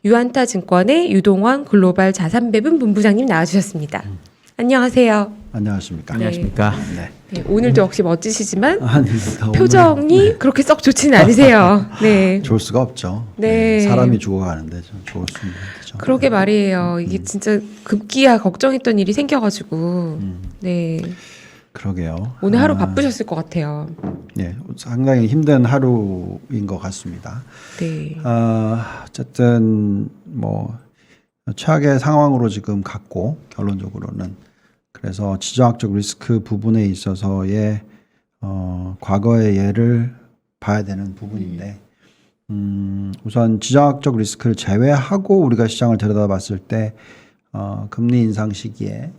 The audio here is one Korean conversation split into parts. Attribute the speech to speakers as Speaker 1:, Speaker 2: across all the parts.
Speaker 1: 유안타 증권의 유동원 글로벌 자산배분 본부장님 나와주셨습니다. 안녕하세요.
Speaker 2: 안녕하십니까.
Speaker 3: 안녕하십니까.
Speaker 2: 네.
Speaker 1: 네, 오늘도 역시 멋지시지만
Speaker 2: 아닙니다.
Speaker 1: 표정이
Speaker 2: 오늘,
Speaker 1: 그렇게 썩 좋지는 않으세요. 네.
Speaker 2: 좋을 수가 없죠.
Speaker 1: 네.
Speaker 2: 사람이 죽어가는데 좀 좋을 수 있는 거죠.
Speaker 1: 그러게 말이에요. 이게 진짜 급기야 걱정했던 일이 생겨가지고. 네.
Speaker 2: 그러게요.
Speaker 1: 오늘 하루 바쁘셨을 것 같아요.
Speaker 2: 네, 상당히 힘든 하루인 것 같습니다.
Speaker 1: 네.
Speaker 2: 어쨌든 뭐 최악의 상황으로 지금 갔고 결론적으로는 그래서 지정학적 리스크 부분에 있어서의 과거의 예를 봐야 되는 부분인데 우선 지정학적 리스크를 제외하고 우리가 시장을 들여다봤을 때 금리 인상 시기에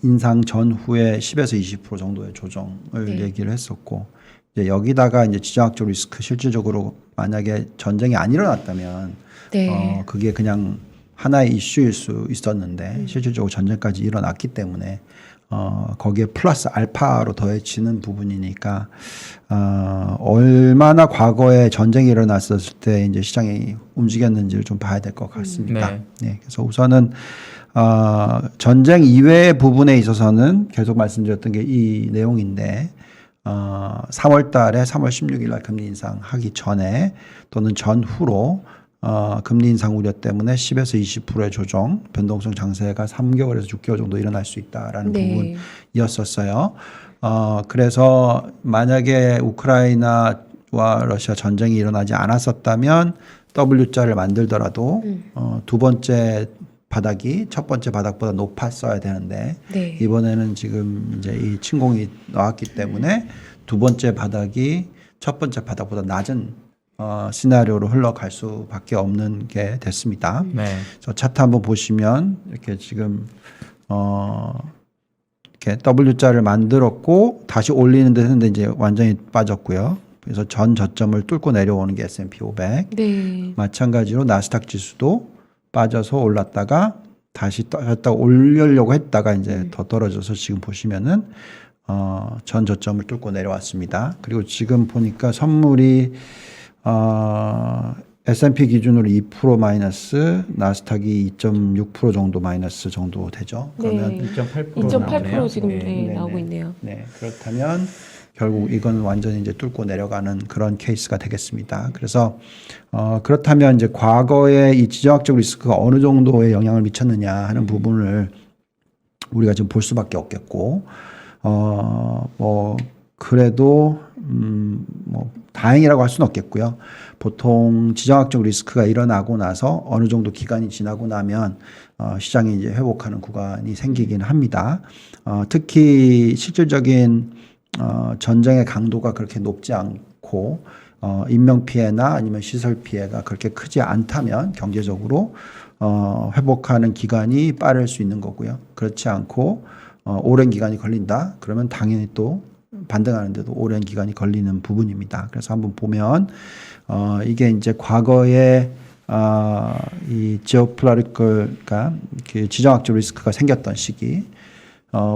Speaker 2: 인상 전후에 10에서 20% 정도의 조정을
Speaker 1: 네.
Speaker 2: 얘기를 했었고 이제 여기다가 이제 지정학적 리스크 실질적으로 만약에 전쟁이 안 일어났다면
Speaker 1: 네.
Speaker 2: 그게 그냥 하나의 이슈일 수 있었는데 실질적으로 전쟁까지 일어났기 때문에 거기에 플러스 알파로 더해지는 부분이니까 얼마나 과거에 전쟁이 일어났었을 때 이제 시장이 움직였는지를 좀 봐야 될 것 같습니다.
Speaker 3: 네.
Speaker 2: 네, 그래서 우선은 전쟁 이외의 부분에 있어서는 계속 말씀드렸던 게 이 내용인데 3월 달에 3월 16일 날 금리 인상하기 전에 또는 전후로 금리 인상 우려 때문에 10에서 20%의 조정, 변동성 장세가 3개월에서 6개월 정도 일어날 수 있다라는
Speaker 1: 네.
Speaker 2: 부분이었었어요. 그래서 만약에 우크라이나와 러시아 전쟁이 일어나지 않았었다면 W자를 만들더라도 두 번째 바닥이 첫 번째 바닥보다 높았어야 되는데
Speaker 1: 네.
Speaker 2: 이번에는 지금 이제 이 침공이 나왔기 때문에 두 번째 바닥이 첫 번째 바닥보다 낮은 시나리오로 흘러갈 수밖에 없는 게 됐습니다.
Speaker 3: 네.
Speaker 2: 저 차트 한번 보시면 이렇게 지금 이렇게 W자를 만들었고 다시 올리는 데 했는데 이제 완전히 빠졌고요. 그래서 전 저점을 뚫고 내려오는 게 S&P 500.
Speaker 1: 네.
Speaker 2: 마찬가지로 나스닥 지수도 빠져서 올랐다가 다시 떠졌다가 올리려고 했다가 이제 더 떨어져서 지금 보시면은 전 저점을 뚫고 내려왔습니다. 그리고 지금 보니까 선물이 S&P 기준으로 2% 마이너스, 나스닥이 2.6% 정도 마이너스 정도 되죠. 그러면
Speaker 1: 네.
Speaker 3: 2.8%
Speaker 1: 2.8%
Speaker 3: 나오네요.
Speaker 1: 지금
Speaker 3: 네.
Speaker 1: 네, 나오고 있네요.
Speaker 2: 네, 그렇다면 결국 이건 완전히 이제 뚫고 내려가는 그런 케이스가 되겠습니다. 그래서 그렇다면 이제 과거에 이 지정학적 리스크가 어느 정도의 영향을 미쳤느냐 하는 부분을 우리가 지금 볼 수밖에 없겠고, 뭐 그래도 뭐 다행이라고 할 수는 없겠고요. 보통 지정학적 리스크가 일어나고 나서 어느 정도 기간이 지나고 나면 시장이 이제 회복하는 구간이 생기긴 합니다. 특히 실질적인 전쟁의 강도가 그렇게 높지 않고 인명 피해나 아니면 시설 피해가 그렇게 크지 않다면 경제적으로 회복하는 기간이 빠를 수 있는 거고요. 그렇지 않고 오랜 기간이 걸린다. 그러면 당연히 또 반등하는데도 오랜 기간이 걸리는 부분입니다. 그래서 한번 보면 이게 이제 과거에 이 지오폴리티컬 그 지정학적 리스크가 생겼던 시기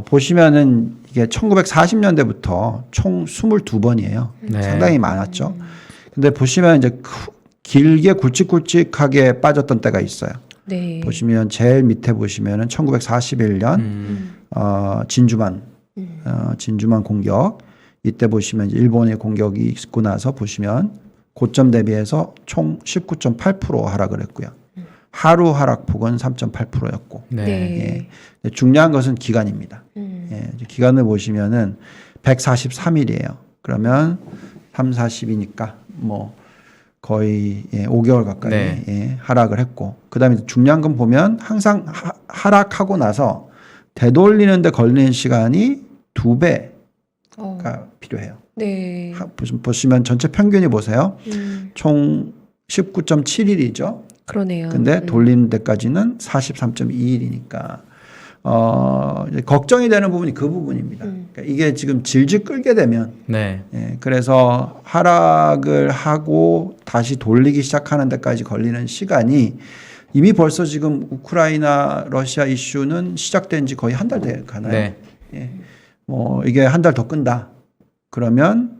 Speaker 2: 보시면은 이게 1940년대부터 총 22번이에요.
Speaker 3: 네.
Speaker 2: 상당히 많았죠. 근데 보시면 이제 길게 굵직굵직하게 빠졌던 때가 있어요.
Speaker 1: 네.
Speaker 2: 보시면 제일 밑에 보시면은 1941년 진주만 공격 이때 보시면 일본의 공격이 있고 나서 보시면 고점 대비해서 총 19.8% 하락을 했고요. 하루 하락폭은 3.8%였고
Speaker 3: 네.
Speaker 1: 네.
Speaker 2: 예. 중요한 것은 기간입니다. 예. 기간을 보시면은 143일이에요. 그러면 3, 40이니까 뭐 거의 5개월 가까이
Speaker 3: 네.
Speaker 2: 예, 하락을 했고 그다음에 중요한 건 보면 항상 하락하고 나서 되돌리는데 걸리는 시간이 2배가 필요해요.
Speaker 1: 네.
Speaker 2: 보시면 전체 평균이 보세요. 총 19.7일이죠.
Speaker 1: 그러네요.
Speaker 2: 근데 돌리는 데까지는 43.2일이니까 걱정이 되는 부분이 그 부분입니다. 그러니까 이게 지금 질질 끌게 되면
Speaker 3: 네.
Speaker 2: 예, 그래서 하락을 하고 다시 돌리기 시작하는 데까지 걸리는 시간이 이미 벌써 지금 우크라이나 러시아 이슈는 시작된 지 거의 한 달 돼 가나요?
Speaker 3: 네.
Speaker 2: 예. 뭐 이게 한 달 더 끈다. 그러면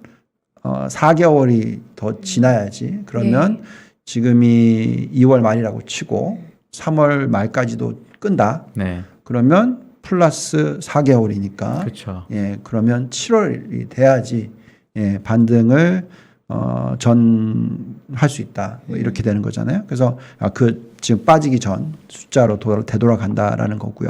Speaker 2: 4개월이 더 지나야지. 그러면 지금이 2월 말이라고 치고 3월 말까지도 끈다.
Speaker 3: 네.
Speaker 2: 그러면 플러스 4개월이니까
Speaker 3: 그렇죠.
Speaker 2: 예, 그러면 7월이 돼야지 예, 반등을 전할 수 있다. 뭐 이렇게 되는 거잖아요. 그래서 그 지금 빠지기 전 숫자로 되돌아간다라는 거고요.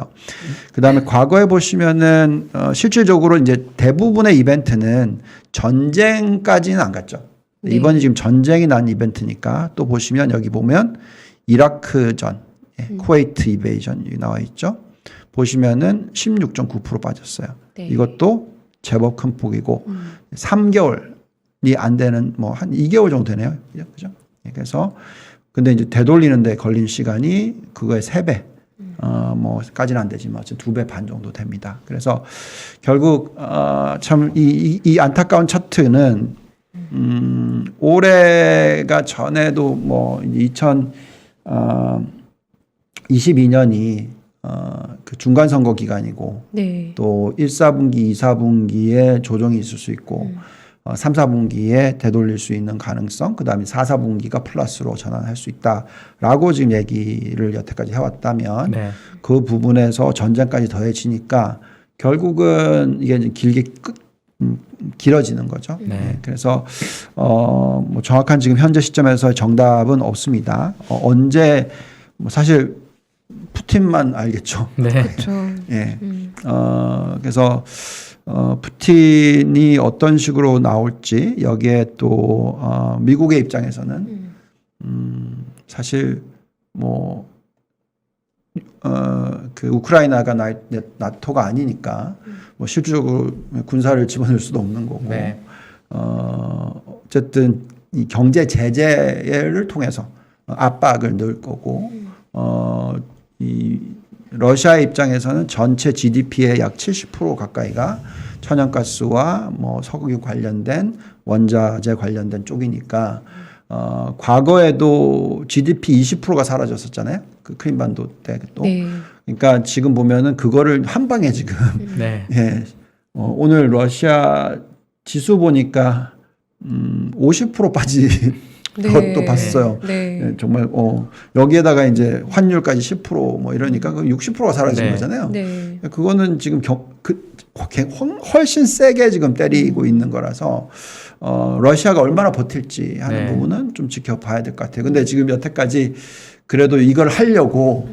Speaker 2: 그다음에 과거에 보시면은 실질적으로 이제 대부분의 이벤트는 전쟁까지는 안 갔죠.
Speaker 1: 네.
Speaker 2: 이번이 지금 전쟁이 난 이벤트니까 또 보시면 여기 보면 이라크전, 예, 쿠웨이트 이베이전이 나와 있죠. 보시면은 16.9% 빠졌어요.
Speaker 1: 네.
Speaker 2: 이것도 제법 큰 폭이고 3개월이 안 되는 뭐 한 2개월 정도 되네요. 그죠? 예, 그래서 근데 이제 되돌리는데 걸린 시간이 그거의 3배. 뭐까지는 안 되지만 어쨌든 2배 반 정도 됩니다. 그래서 결국 참 이 안타까운 차트는 올해가 전에도 뭐 2022년이 그 중간 선거 기간이고
Speaker 1: 네.
Speaker 2: 또 1, 4분기, 2, 4분기에 조정이 있을 수 있고 3, 4분기에 되돌릴 수 있는 가능성, 그다음에 4, 4분기가 플러스로 전환할 수 있다라고 지금 얘기를 여태까지 해왔다면
Speaker 3: 네.
Speaker 2: 그 부분에서 전쟁까지 더해지니까 결국은 이게 길게 길어지는 거죠.
Speaker 3: 네.
Speaker 2: 네. 그래서 뭐 정확한 지금 현재 시점에서 정답은 없습니다. 언제 뭐 사실 푸틴만 알겠죠.
Speaker 3: 네.
Speaker 1: 그렇죠.
Speaker 2: 예. 그래서 푸틴이 어떤 식으로 나올지 여기에 또 미국의 입장에서는 사실 뭐 그 우크라이나가 나토가 아니니까 뭐 실질적으로 군사를 집어넣을 수도 없는 거고
Speaker 3: 네.
Speaker 2: 어쨌든 이 경제 제재를 통해서 압박을 넣을 거고 이 러시아 입장에서는 전체 GDP의 약 70% 가까이가 천연가스와 뭐 석유 관련된 원자재 관련된 쪽이니까 과거에도 GDP 20%가 사라졌었잖아요. 그 크림반도 때 또.
Speaker 1: 네.
Speaker 2: 그러니까 지금 보면은 그거를 한 방에 지금
Speaker 3: 네.
Speaker 2: 예. 오늘 러시아 지수 보니까 50% 빠진
Speaker 1: 네.
Speaker 2: 것도 봤어요.
Speaker 1: 네.
Speaker 2: 예, 정말 여기에다가 이제 환율까지 10%뭐 이러니까 그 60%가 사라진
Speaker 3: 네.
Speaker 2: 거잖아요.
Speaker 1: 네.
Speaker 2: 그거는 지금 훨씬 세게 지금 때리고 있는 거라서 러시아가 얼마나 버틸지 하는
Speaker 3: 네.
Speaker 2: 부분은 좀 지켜봐야 될 것 같아요. 근데 지금 여태까지 그래도 이걸 하려고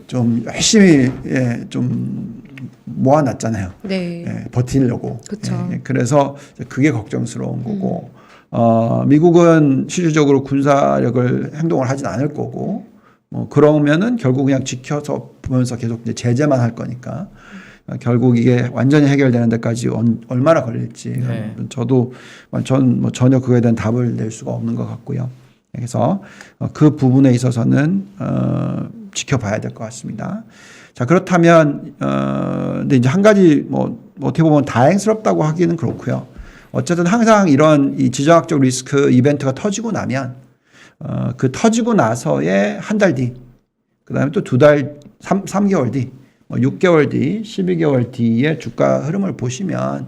Speaker 2: 좀 열심히 예, 좀 모아놨잖아요.
Speaker 1: 네.
Speaker 2: 예, 버티려고.
Speaker 1: 그쵸.
Speaker 2: 예, 그래서 그게 걱정스러운 거고 미국은 실질적으로 군사력을 행동을 하진 않을 거고 그러면은 결국 그냥 지켜서 보면서 계속 이제 제재만 할 거니까 결국 이게 완전히 해결되는 데까지 얼마나 걸릴지
Speaker 3: 네.
Speaker 2: 저도 뭐 전혀 그거에 대한 답을 낼 수가 없는 것 같고요. 그래서 그 부분에 있어서는 지켜봐야 될 것 같습니다. 자, 그렇다면 근데 이제 한 가지 뭐 어떻게 보면 다행스럽다고 하기는 그렇고요. 어쨌든 항상 이런 이 지정학적 리스크 이벤트가 터지고 나면 그 터지고 나서의 한 달 뒤, 그다음에 또 3개월 뒤, 6개월 뒤, 12개월 뒤의 주가 흐름을 보시면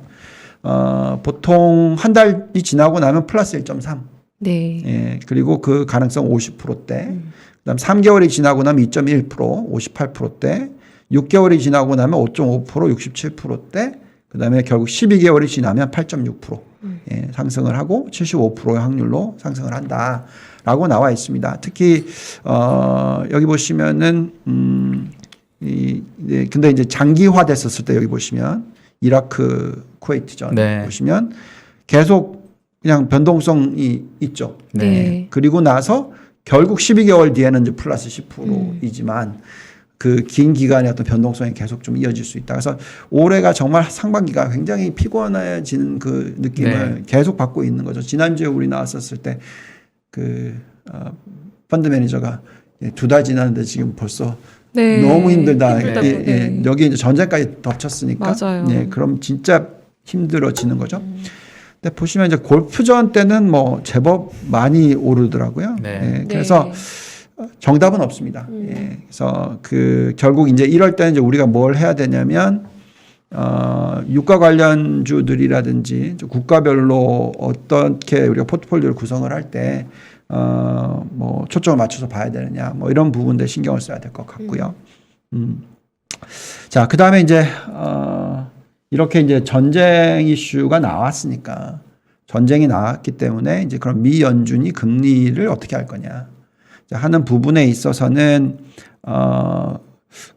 Speaker 2: 보통 한 달이 지나고 나면 플러스 1.3.
Speaker 1: 네.
Speaker 2: 예, 그리고 그 가능성 50%대. 그다음 3개월이 지나고 나면 2.1%, 58%대. 6개월이 지나고 나면 5.5%, 67%대. 그다음에 결국 12개월이 지나면 8.6% 예, 상승을 하고 75%의 확률로 상승을 한다라고 나와 있습니다. 특히 여기 보시면은 근데 이제 장기화됐었을 때 여기 보시면 이라크 쿠웨이트전
Speaker 3: 네.
Speaker 2: 보시면 계속 그냥 변동성이 있죠.
Speaker 1: 네.
Speaker 2: 예, 그리고 나서 결국 12개월 뒤에는 이제 플러스 10%이지만 그 긴 기간의 어떤 변동성이 계속 좀 이어질 수 있다. 그래서 올해가 정말 상반기가 굉장히 피곤해지는 그 느낌을
Speaker 3: 네.
Speaker 2: 계속 받고 있는 거죠. 지난주에 우리 나왔었을 때 그 펀드 매니저가 2달 지났는데 지금 벌써
Speaker 1: 네.
Speaker 2: 너무 힘들다.
Speaker 1: 힘들다고, 네.
Speaker 2: 여기 이제 전쟁까지 덮쳤으니까.
Speaker 1: 맞아요.
Speaker 2: 네, 그럼 진짜 힘들어지는 거죠. 근데 보시면 이제 골프전 때는 뭐 제법 많이 오르더라고요.
Speaker 3: 네.
Speaker 2: 네, 그래서
Speaker 1: 네.
Speaker 2: 정답은 없습니다. 예, 그래서 결국 이제 이럴 때는 이제 우리가 뭘 해야 되냐면 유가 관련주들이라든지 국가별로 어떻게 우리가 포트폴리오를 구성을 할 때 뭐 초점을 맞춰서 봐야 되느냐, 뭐 이런 부분들 신경을 써야 될 것 같고요. 자, 그 다음에 이제 이렇게 이제 전쟁 이슈가 나왔으니까 전쟁이 나왔기 때문에 이제 그럼 미 연준이 금리를 어떻게 할 거냐 하는 부분에 있어서는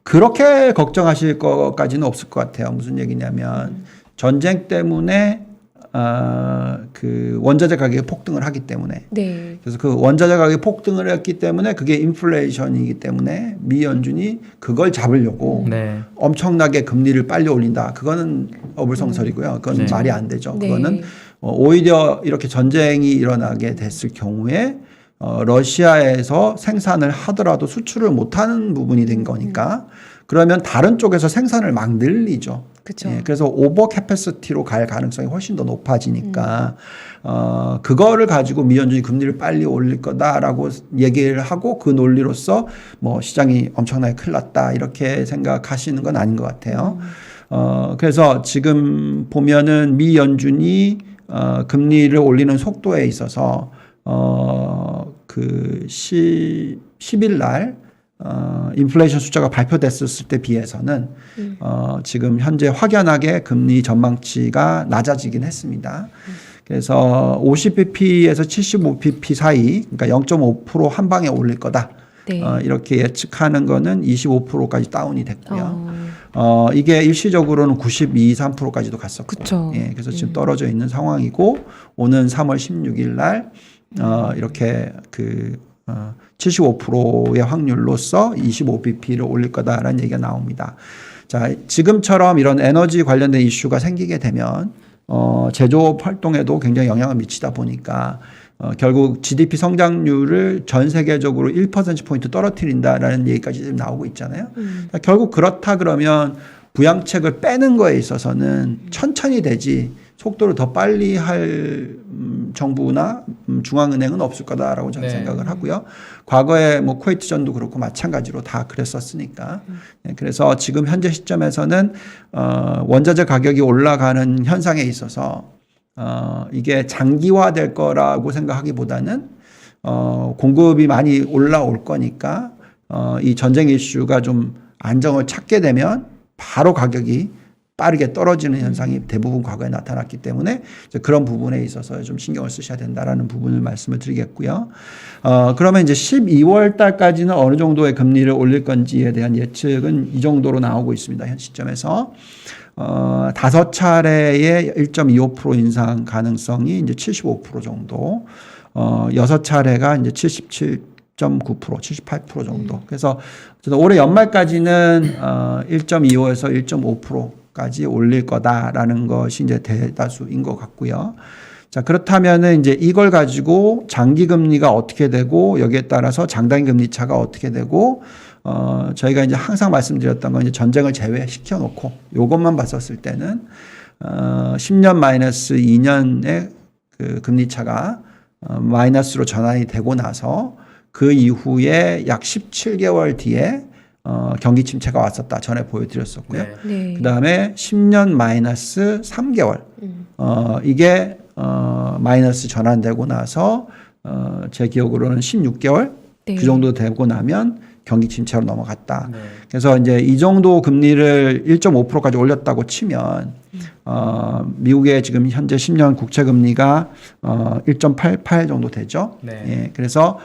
Speaker 2: 그렇게 걱정하실 것까지는 없을 것 같아요. 무슨 얘기냐면 전쟁 때문에 그 원자재 가격이 폭등을 하기 때문에
Speaker 1: 네.
Speaker 2: 그래서 그 원자재 가격이 폭등을 했기 때문에 그게 인플레이션이기 때문에 미 연준이 그걸 잡으려고
Speaker 3: 네.
Speaker 2: 엄청나게 금리를 빨리 올린다. 그거는 어불성설이고요. 그건
Speaker 3: 네.
Speaker 2: 말이 안 되죠.
Speaker 1: 네.
Speaker 2: 그거는 오히려 이렇게 전쟁이 일어나게 됐을 경우에 러시아에서 생산을 하더라도 수출을 못하는 부분이 된 거니까 그러면 다른 쪽에서 생산을 막 늘리죠.
Speaker 1: 그렇죠.
Speaker 2: 예, 그래서 오버 캐패시티로 갈 가능성이 훨씬 더 높아지니까 그거를 가지고 미 연준이 금리를 빨리 올릴 거다라고 얘기를 하고 그 논리로서 뭐 시장이 엄청나게 큰일 났다 이렇게 생각하시는 건 아닌 것 같아요. 그래서 지금 보면은 미 연준이 금리를 올리는 속도에 있어서 그 10일 날 인플레이션 숫자가 발표됐을 때 비해서는 지금 현재 확연하게 금리 전망치가 낮아지긴 했습니다. 그래서 50bp에서 75bp 사이, 그러니까 0.5% 한 방에 올릴 거다.
Speaker 1: 네.
Speaker 2: 이렇게 예측하는 거는 25%까지 다운이 됐고요. 이게 일시적으로는 92, 3%까지도 갔었고.
Speaker 1: 그쵸.
Speaker 2: 예, 그래서 지금 떨어져 있는 상황이고 오는 3월 16일 날 이렇게 그 75%의 확률로서 25bp를 올릴 거다라는 얘기가 나옵니다. 자, 지금처럼 이런 에너지 관련된 이슈가 생기게 되면 제조업 활동에도 굉장히 영향을 미치다 보니까 결국 GDP 성장률을 전 세계적으로 1%포인트 떨어뜨린다라는 얘기까지 지금 나오고 있잖아요. 그러니까 결국 그렇다 그러면 부양책을 빼는 거에 있어서는 천천히 되지 속도를 더 빨리 할 정부나 중앙은행은 없을 거다라고 저는
Speaker 3: 네.
Speaker 2: 생각을 하고요. 과거에 뭐 쿠웨이트전도 그렇고 마찬가지로 다 그랬었으니까. 네, 그래서 지금 현재 시점에서는 원자재 가격이 올라가는 현상에 있어서 이게 장기화될 거라고 생각하기보다는 공급이 많이 올라올 거니까 이 전쟁 이슈가 좀 안정을 찾게 되면 바로 가격이 빠르게 떨어지는 현상이 대부분 과거에 나타났기 때문에 그런 부분에 있어서 좀 신경을 쓰셔야 된다라는 부분을 말씀을 드리겠고요. 그러면 이제 12월 달까지는 어느 정도의 금리를 올릴 건지에 대한 예측은 이 정도로 나오고 있습니다. 현 시점에서. 5차례의 1.25% 인상 가능성이 이제 75% 정도, 6차례가 이제 77.9%, 78% 정도. 그래서 올해 연말까지는 1.25에서 1.5%까지 올릴 거다라는 것이 이제 대다수인 것 같고요. 자, 그렇다면은 이제 이걸 가지고 장기 금리가 어떻게 되고 여기에 따라서 장단기 금리 차가 어떻게 되고 저희가 이제 항상 말씀드렸던 건 이제 전쟁을 제외시켜 놓고 요것만 봤었을 때는 10년 마이너스 2년의 그 금리 차가 마이너스로 전환이 되고 나서 그 이후에 약 17개월 뒤에 경기 침체가 왔었다. 전에 보여드렸었고요.
Speaker 3: 네.
Speaker 1: 네.
Speaker 2: 그 다음에 10년 마이너스 3개월. 이게 마이너스 전환되고 나서 제 기억으로는 16개월
Speaker 1: 네.
Speaker 2: 그 정도 되고 나면 경기 침체로 넘어갔다.
Speaker 3: 네.
Speaker 2: 그래서 이제 이 정도 금리를 1.5%까지 올렸다고 치면 미국의 지금 현재 10년 국채 금리가 1.88 정도 되죠.
Speaker 3: 네.
Speaker 2: 예, 그래서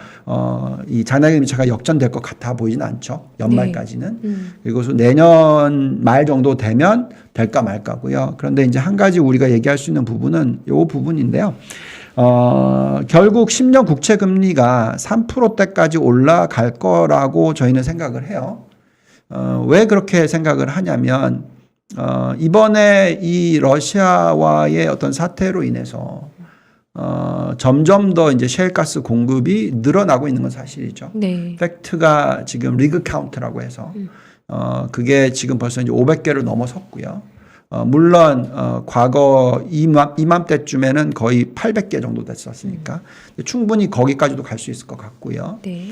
Speaker 2: 이 장단기 금리 차가 역전될 것 같아 보이진 않죠. 연말까지는. 그리고 내년 말 정도 되면 될까 말까고요. 그런데 이제 한 가지 우리가 얘기할 수 있는 부분은 이 부분인데요. 결국 10년 국채 금리가 3%대까지 올라갈 거라고 저희는 생각을 해요. 왜 그렇게 생각을 하냐면, 이번에 이 러시아와의 어떤 사태로 인해서, 점점 더 이제 셰일가스 공급이 늘어나고 있는 건 사실이죠.
Speaker 1: 네.
Speaker 2: 팩트가 지금 리그 카운트라고 해서, 그게 지금 벌써 이제 500개를 넘어섰고요. 물론 과거 이맘때쯤에는 거의 800개 정도 됐었으니까 충분히 거기까지도 갈 수 있을 것 같고요.
Speaker 1: 네.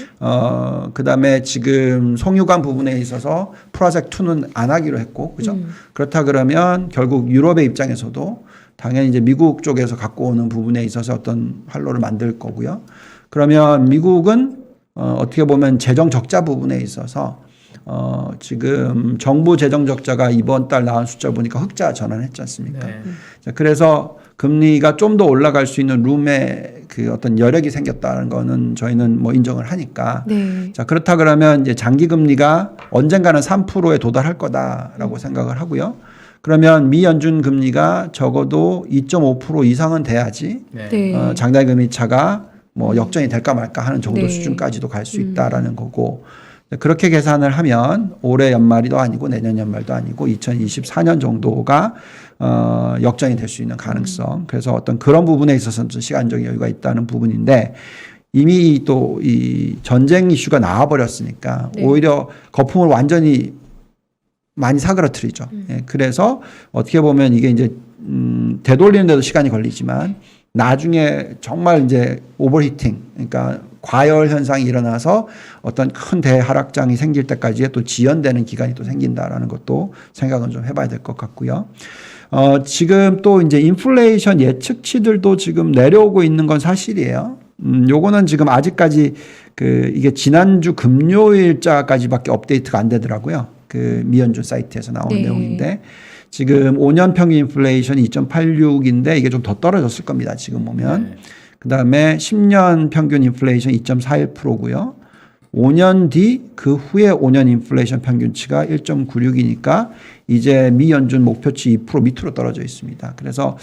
Speaker 2: 그다음에 지금 송유관 부분에 있어서 프로젝트 2는 안 하기로 했고, 그죠? 그렇다 그러면 결국 유럽의 입장에서도 당연히 이제 미국 쪽에서 갖고 오는 부분에 있어서 어떤 활로를 만들 거고요. 그러면 미국은 어떻게 보면 재정 적자 부분에 있어서 지금 정부 재정 적자가 이번 달 나온 숫자 보니까 흑자 전환했지 않습니까?
Speaker 3: 네.
Speaker 2: 자, 그래서 금리가 좀 더 올라갈 수 있는 룸의 그 어떤 여력이 생겼다는 거는 저희는 뭐 인정을 하니까.
Speaker 1: 네.
Speaker 2: 자, 그렇다 그러면 이제 장기 금리가 언젠가는 3%에 도달할 거다라고 생각을 하고요. 그러면 미 연준 금리가 적어도 2.5% 이상은 돼야지
Speaker 3: 네.
Speaker 1: 네.
Speaker 2: 장단기 금리 차가 뭐 역전이 될까 말까 하는 정도
Speaker 1: 네.
Speaker 2: 수준까지도 갈 수 있다라는 거고, 그렇게 계산을 하면 올해 연말이도 아니고 내년 연말도 아니고 2024년 정도가 역전이 될 수 있는 가능성. 그래서 어떤 그런 부분에 있어서는 좀 시간적인 여유가 있다는 부분인데, 이미 또 이 전쟁 이슈가 나와버렸으니까
Speaker 1: 네.
Speaker 2: 오히려 거품을 완전히 많이 사그라뜨리죠. 예, 그래서 어떻게 보면 이게 이제 되돌리는데도 시간이 걸리지만 나중에 정말 이제 오버히팅, 그러니까 과열 현상이 일어나서 어떤 큰 대하락장이 생길 때까지 또 지연되는 기간이 또 생긴다라는 것도 생각은 좀 해봐야 될 것 같고요. 지금 또 이제 인플레이션 예측치들도 지금 내려오고 있는 건 사실이에요. 요거는 지금 아직까지 이게 지난주 금요일자까지밖에 업데이트가 안 되더라고요. 미연준 사이트에서 나오는
Speaker 1: 네.
Speaker 2: 내용인데, 지금 5년 평균 인플레이션이 2.86인데 이게 좀 더 떨어졌을 겁니다. 지금 보면.
Speaker 3: 네.
Speaker 2: 그다음에 10년 평균 인플레이션 2.41%고요. 5년 뒤 그 후에 5년 인플레이션 평균치가 1.96이니까 이제 미 연준 목표치 2% 밑으로 떨어져 있습니다. 그래서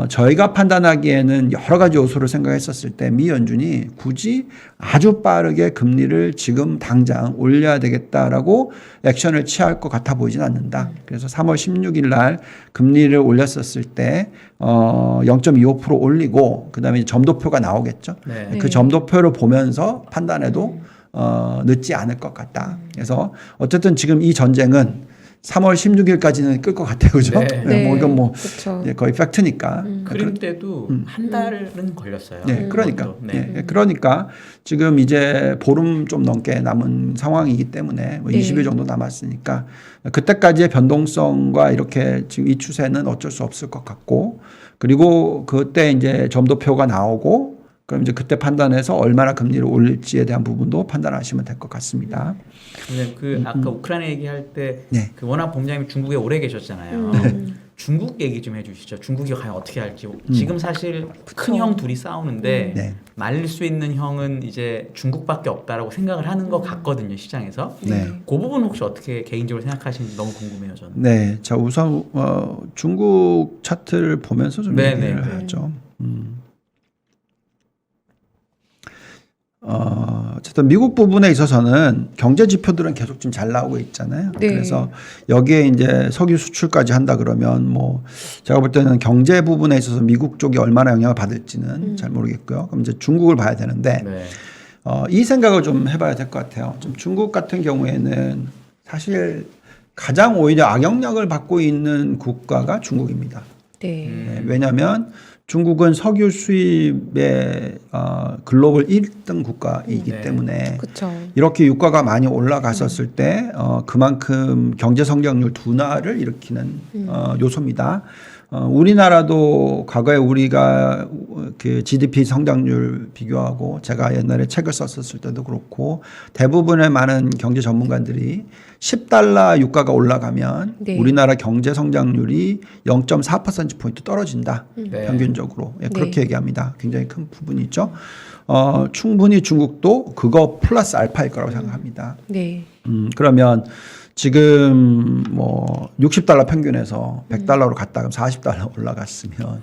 Speaker 2: 저희가 판단하기에는 여러 가지 요소를 생각했었을 때 미 연준이 굳이 아주 빠르게 금리를 지금 당장 올려야 되겠다라고 액션을 취할 것 같아 보이진 않는다. 그래서 3월 16일 날 금리를 올렸었을 때 0.25% 올리고 그다음에 점도표가 나오겠죠.
Speaker 3: 네.
Speaker 2: 그 점도표를 보면서 판단해도 늦지 않을 것 같다. 그래서 어쨌든 지금 이 전쟁은 3월 16일까지는 끌 것 같아요. 그죠?
Speaker 3: 네.
Speaker 2: 뭐 이건 뭐
Speaker 1: 그쵸.
Speaker 2: 거의 팩트니까.
Speaker 3: 그림 때도 한 달은 걸렸어요.
Speaker 2: 네, 그러니까.
Speaker 3: 그것도. 네.
Speaker 2: 네, 그러니까 지금 이제 보름 좀 넘게 남은 상황이기 때문에 뭐
Speaker 1: 네.
Speaker 2: 20일 정도 남았으니까 그때까지의 변동성과 이렇게 지금 이 추세는 어쩔 수 없을 것 같고, 그리고 그때 이제 점도표가 나오고 그럼 이제 그때 판단해서 얼마나 금리를 올릴지에 대한 부분도 판단하시면 될 것 같습니다.
Speaker 3: 그 아까 우크라이나 얘기할 때
Speaker 2: 네.
Speaker 3: 그 워낙 본부장님이 중국에 오래 계셨잖아요. 중국 얘기 좀 해주시죠. 중국이 과연 어떻게 할지. 지금 사실 큰 형 둘이 싸우는데
Speaker 2: 네.
Speaker 3: 말릴 수 있는 형은 이제 중국밖에 없다라고 생각을 하는 것 같거든요, 시장에서.
Speaker 2: 네.
Speaker 3: 그 부분 혹시 어떻게 개인적으로 생각하시는지 너무 궁금해요, 저는.
Speaker 2: 네, 자 우선 중국 차트를 보면서 좀
Speaker 3: 네네.
Speaker 2: 얘기를 하죠. 어쨌든 미국 부분에 있어서는 경제 지표들은 계속 좀 잘 나오고 있잖아요.
Speaker 1: 네.
Speaker 2: 그래서 여기에 이제 석유 수출까지 한다 그러면 뭐 제가 볼 때는 경제 부분에 있어서 미국 쪽이 얼마나 영향을 받을지는 잘 모르겠고요. 그럼 이제 중국을 봐야 되는데
Speaker 3: 네.
Speaker 2: 이 생각을 좀 해봐야 될 것 같아요. 좀 중국 같은 경우에는 사실 가장 오히려 악영향을 받고 있는 국가가 중국입니다.
Speaker 1: 네.
Speaker 2: 네, 왜냐하면 중국은 석유 수입의 글로벌 1등 국가이기
Speaker 3: 네.
Speaker 2: 때문에
Speaker 1: 그쵸.
Speaker 2: 이렇게 유가가 많이 올라갔었을 때 그만큼 경제 성장률 둔화를 일으키는 요소입니다. 우리나라도 과거에 우리가 그 GDP 성장률 비교하고 제가 옛날에 책을 썼었을 때도 그렇고 대부분의 많은 경제 전문가들이 $10 유가가 올라가면
Speaker 1: 네.
Speaker 2: 우리나라 경제 성장률이 0.4%포인트 떨어진다.
Speaker 3: 네.
Speaker 2: 평균적으로. 예, 그렇게
Speaker 1: 네.
Speaker 2: 얘기합니다. 굉장히 큰 부분이죠. 충분히 중국도 그거 플러스 알파일 거라고 생각합니다.
Speaker 1: 네.
Speaker 2: 그러면 지금 뭐 $60 평균에서 $100로 갔다가 $40 올라갔으면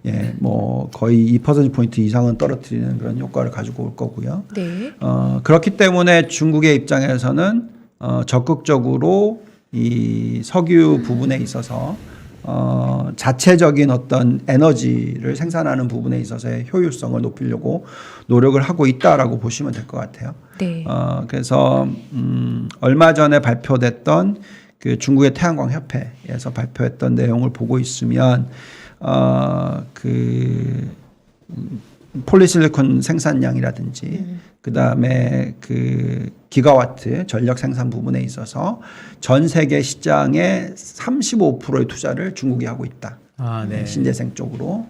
Speaker 2: 예, 뭐 거의 2%포인트 이상은 떨어뜨리는 그런 효과를 가지고 올 거고요.
Speaker 1: 네.
Speaker 2: 그렇기 때문에 중국의 입장에서는 적극적으로 이 석유 부분에 있어서 자체적인 어떤 에너지를 생산하는 부분에 있어서의 효율성을 높이려고 노력을 하고 있다라고 보시면 될 것 같아요.
Speaker 1: 네.
Speaker 2: 그래서 얼마 전에 발표됐던 그 중국의 태양광 협회에서 발표했던 내용을 보고 있으면 그 폴리실리콘 생산량이라든지 그다음에 그 기가와트 전력 생산 부분에 있어서 전 세계 시장의 35%의 투자를 중국이 하고 있다.
Speaker 3: 네.
Speaker 2: 신재생 쪽으로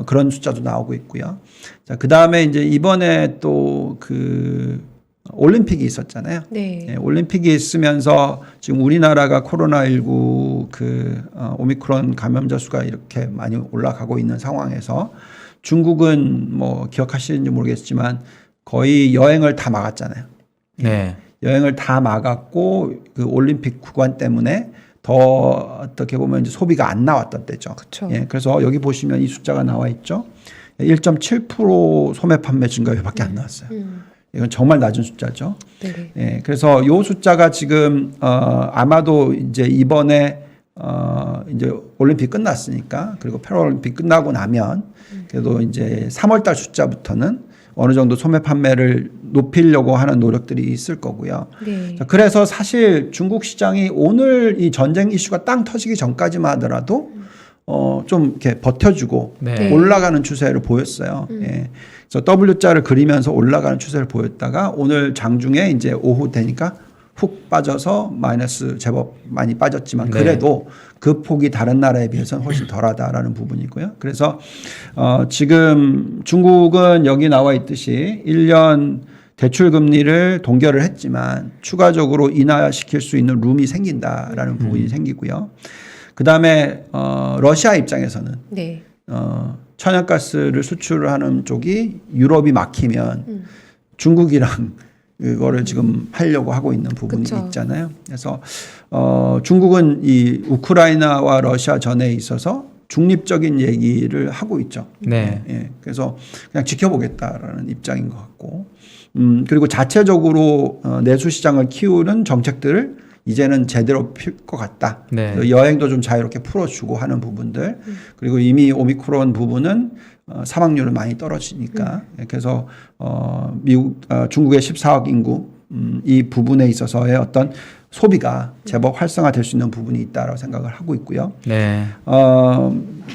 Speaker 2: 그런 숫자도 나오고 있고요. 자, 그 다음에 이제 이번에 또 그 올림픽이 있었잖아요.
Speaker 1: 네.
Speaker 2: 예, 올림픽이 있으면서 지금 우리나라가 코로나19 그 오미크론 감염자 수가 이렇게 많이 올라가고 있는 상황에서 중국은 뭐 기억하시는지 모르겠지만 거의 여행을 다 막았잖아요.
Speaker 3: 네.
Speaker 2: 여행을 다 막았고 그 올림픽 구관 때문에 더 어떻게 보면 이제 소비가 안 나왔던 때죠.
Speaker 1: 그쵸.
Speaker 2: 예, 그래서 여기 보시면 이 숫자가 나와 있죠. 1.7% 소매 판매 증가율밖에 안 나왔어요. 이건 정말 낮은 숫자죠.
Speaker 1: 네.
Speaker 2: 예, 그래서 요 숫자가 지금 아마도 이제 이번에 이제 올림픽 끝났으니까 그리고 패럴림픽 끝나고 나면 그래도 이제 3월달 숫자부터는 어느 정도 소매 판매를 높이려고 하는 노력들이 있을 거고요.
Speaker 1: 네.
Speaker 2: 자, 그래서 사실 중국 시장이 오늘 이 전쟁 이슈가 땅 터지기 전까지만 하더라도 좀 이렇게 버텨주고
Speaker 3: 네.
Speaker 2: 올라가는 추세를 보였어요. 예. 그래서 W자를 그리면서 올라가는 추세를 보였다가 오늘 장중에 이제 오후 되니까 훅 빠져서 마이너스 제법 많이 빠졌지만
Speaker 3: 네.
Speaker 2: 그래도 그 폭이 다른 나라에 비해서는 훨씬 덜하다라는 부분이고요. 그래서 지금 중국은 여기 나와 있듯이 1년 대출 금리를 동결을 했지만 추가적으로 인하시킬 수 있는 룸이 생긴다라는 부분이 생기고요. 그다음에 러시아 입장에서는
Speaker 1: 네.
Speaker 2: 천연가스를 수출을 하는 쪽이 유럽이 막히면 중국이랑 그거를 지금 하려고 하고 있는 부분이
Speaker 1: 그쵸.
Speaker 2: 있잖아요. 그래서 중국은 이 우크라이나와 러시아 전에 있어서 중립적인 얘기를 하고 있죠.
Speaker 3: 네.
Speaker 2: 예, 그래서 그냥 지켜보겠다라는 입장인 것 같고, 그리고 자체적으로 내수 시장을 키우는 정책들을 이제는 제대로 필 것 같다.
Speaker 3: 네.
Speaker 2: 여행도 좀 자유롭게 풀어주고 하는 부분들, 그리고 이미 오미크론 부분은 사망률은 많이 떨어지니까 그래서 중국의 14억 인구 이 부분에 있어서의 어떤 소비가 제법 활성화될 수 있는 부분이 있다라고 생각을 하고 있고요.
Speaker 3: 네.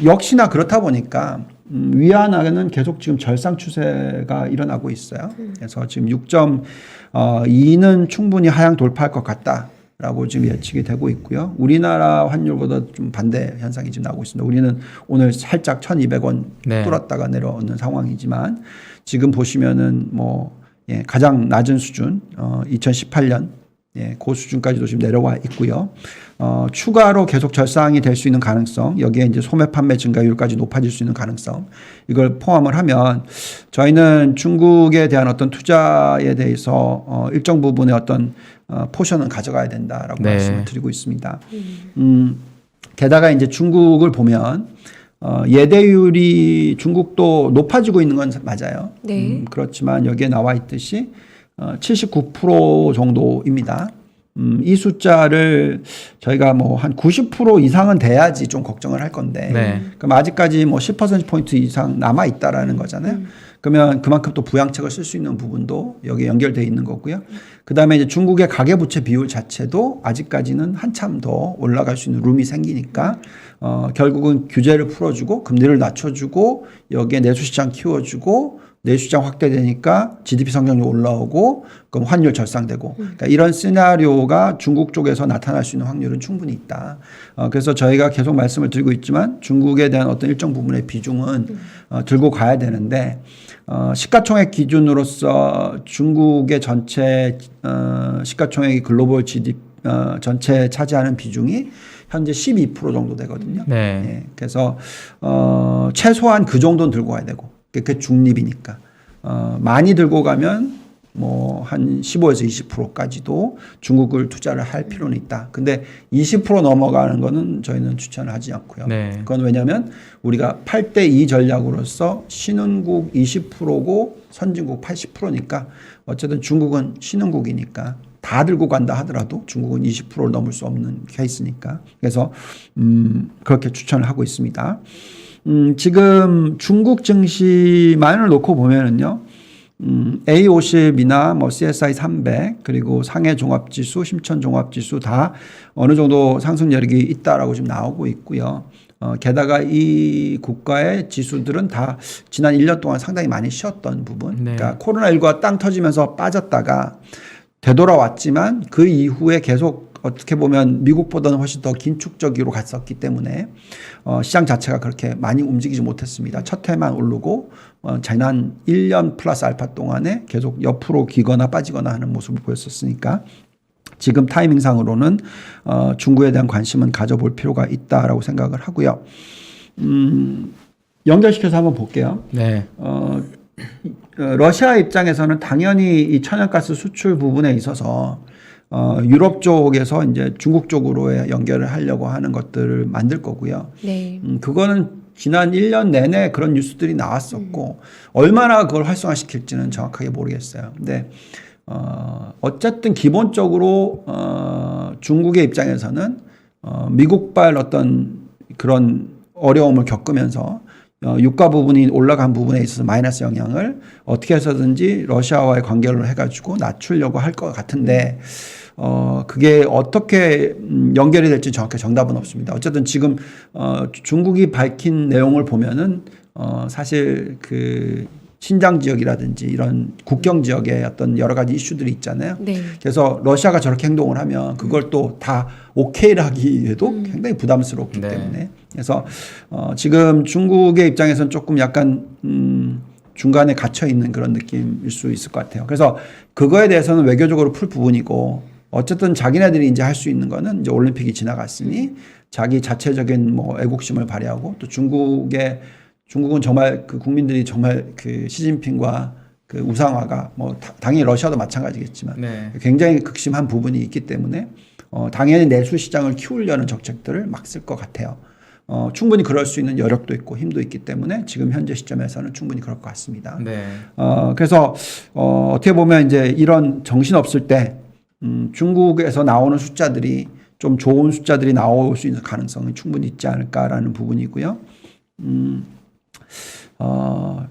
Speaker 2: 역시나 그렇다 보니까 위안화는 계속 지금 절상 추세가 일어나고 있어요. 그래서 지금 6.2는 충분히 하향 돌파할 것 같다. 라고 지금 예측이 되고 있고요. 우리나라 환율보다 좀 반대 현상이 지금 나오고 있습니다. 우리는 오늘 살짝 1,200원
Speaker 3: 네.
Speaker 2: 뚫었다가 내려오는 상황이지만 지금 보시면은 가장 낮은 수준 2018년 그 수준까지도 지금 내려와 있고요. 추가로 계속 절상이 될 수 있는 가능성, 여기에 이제 소매 판매 증가율까지 높아질 수 있는 가능성, 이걸 포함을 하면 저희는 중국에 대한 어떤 투자에 대해서 일정 부분의 어떤 포션은 가져가야 된다라고
Speaker 3: 네.
Speaker 2: 말씀을 드리고 있습니다. 게다가 이제 중국을 보면 예대율이 중국도 높아지고 있는 건 맞아요.
Speaker 1: 네.
Speaker 2: 그렇지만 여기에 나와 있듯이 79% 정도입니다. 이 숫자를 저희가 뭐 한 90% 이상은 돼야지 좀 걱정을 할 건데,
Speaker 3: 네.
Speaker 2: 그럼 아직까지 뭐 10%포인트 이상 남아 있다라는 거잖아요. 그러면 그만큼 또 부양책을 쓸 수 있는 부분도 여기에 연결되어 있는 거고요. 그 다음에 이제 중국의 가계부채 비율 자체도 아직까지는 한참 더 올라갈 수 있는 룸이 생기니까, 결국은 규제를 풀어주고 금리를 낮춰주고 여기에 내수시장 키워주고 내수시장 확대되니까 GDP 성장률 올라오고 그럼 환율 절상되고 그러니까 이런 시나리오가 중국 쪽에서 나타날 수 있는 확률은 충분히 있다. 그래서 저희가 계속 말씀을 드리고 있지만 중국에 대한 어떤 일정 부분의 비중은 들고 가야 되는데 시가총액 기준으로서 중국의 전체 시가총액이 글로벌 GDP 전체 차지하는 비중이 현재 12% 정도 되거든요.
Speaker 3: 네.
Speaker 2: 예, 그래서 최소한 그 정도는 들고 가야 되고 그게 중립이니까 많이 들고 가면 뭐 한 15에서 20%까지도 중국을 투자를 할 필요는 있다. 근데 20% 넘어가는 거는 저희는 추천을 하지 않고요.
Speaker 3: 네.
Speaker 2: 그건 왜냐하면 우리가 8대2 전략으로서 신흥국 20%고 선진국 80%니까 어쨌든 중국은 신흥국이니까 다 들고 간다 하더라도 중국은 20%를 넘을 수 없는 케이스니까 그래서 그렇게 추천을 하고 있습니다. 지금 중국 증시만을 놓고 보면은요, A50이나 뭐 CSI 300 그리고 상해 종합지수, 심천 종합지수 다 어느 정도 상승 여력이 있다라고 지금 나오고 있고요. 게다가 이 국가의 지수들은 다 지난 1년 동안 상당히 많이 쉬었던 부분,
Speaker 3: 네.
Speaker 2: 그러니까 코로나19가 땅 터지면서 빠졌다가 되돌아왔지만 그 이후에 계속 어떻게 보면 미국보다는 훨씬 더 긴축적으로 갔었기 때문에 시장 자체가 그렇게 많이 움직이지 못했습니다. 첫 해만 오르고 지난 1년 플러스 알파 동안에 계속 옆으로 기거나 빠지거나 하는 모습을 보였었으니까 지금 타이밍상으로는 중국에 대한 관심은 가져볼 필요가 있다라고 생각을 하고요. 연결시켜서 한번 볼게요.
Speaker 3: 네.
Speaker 2: 러시아 입장에서는 당연히 이 천연가스 수출 부분에 있어서 유럽 쪽에서 이제 중국 쪽으로의 연결을 하려고 하는 것들을 만들 거고요.
Speaker 1: 네.
Speaker 2: 그거는 지난 1년 내내 그런 뉴스들이 나왔었고 얼마나 그걸 활성화시킬지는 정확하게 모르겠어요. 근데 어쨌든 기본적으로 중국의 입장에서는 미국발 어떤 그런 어려움을 겪으면서 유가 부분이 올라간 부분에 있어서 마이너스 영향을 어떻게 해서든지 러시아와의 관계를 해가지고 낮추려고 할 것 같은데 그게 어떻게 연결이 될지 정확히 정답은 없습니다. 어쨌든 지금 중국이 밝힌 내용을 보면은 사실 그 신장 지역이라든지 이런 국경 지역의 어떤 여러 가지 이슈들이 있잖아요.
Speaker 1: 네.
Speaker 2: 그래서 러시아가 저렇게 행동을 하면 그걸 또 다 오케이를 하기에도 굉장히 부담스럽기
Speaker 3: 네.
Speaker 2: 때문에 그래서 지금 중국의 입장에서는 조금 약간 중간에 갇혀 있는 그런 느낌일 수 있을 것 같아요. 그래서 그거에 대해서는 외교적으로 풀 부분이고 어쨌든 자기네들이 이제 할 수 있는 거는 이제 올림픽이 지나갔으니 자기 자체적인 뭐 애국심을 발휘하고 또 중국은 정말 그 국민들이 정말 그 시진핑과 그 우상화가 뭐 당연히 러시아도 마찬가지겠지만
Speaker 3: 네.
Speaker 2: 굉장히 극심한 부분이 있기 때문에 당연히 내수 시장을 키우려는 정책들을 막 쓸 것 같아요. 충분히 그럴 수 있는 여력도 있고 힘도 있기 때문에 지금 현재 시점에서는 충분히 그럴 것 같습니다.
Speaker 3: 네.
Speaker 2: 그래서 어떻게 보면 이제 이런 정신 없을 때 중국에서 나오는 숫자들이 좀 좋은 숫자들이 나올 수 있는 가능성이 충분히 있지 않을까라는 부분이고요.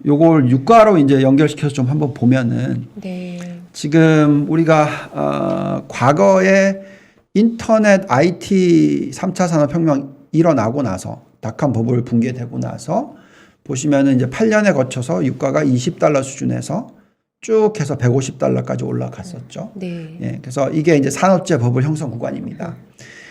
Speaker 2: 요걸 유가로 이제 연결시켜서 좀 한번 보면은
Speaker 1: 네.
Speaker 2: 지금 우리가 과거에 인터넷 IT 3차 산업혁명 일어나고 나서 닷컴 버블 붕괴되고 나서 보시면은 이제 8년에 거쳐서 유가가 $20 수준에서 쭉 해서 $150까지 올라갔었죠.
Speaker 1: 네.
Speaker 2: 예, 그래서 이게 이제 산업재 버블 형성 구간입니다.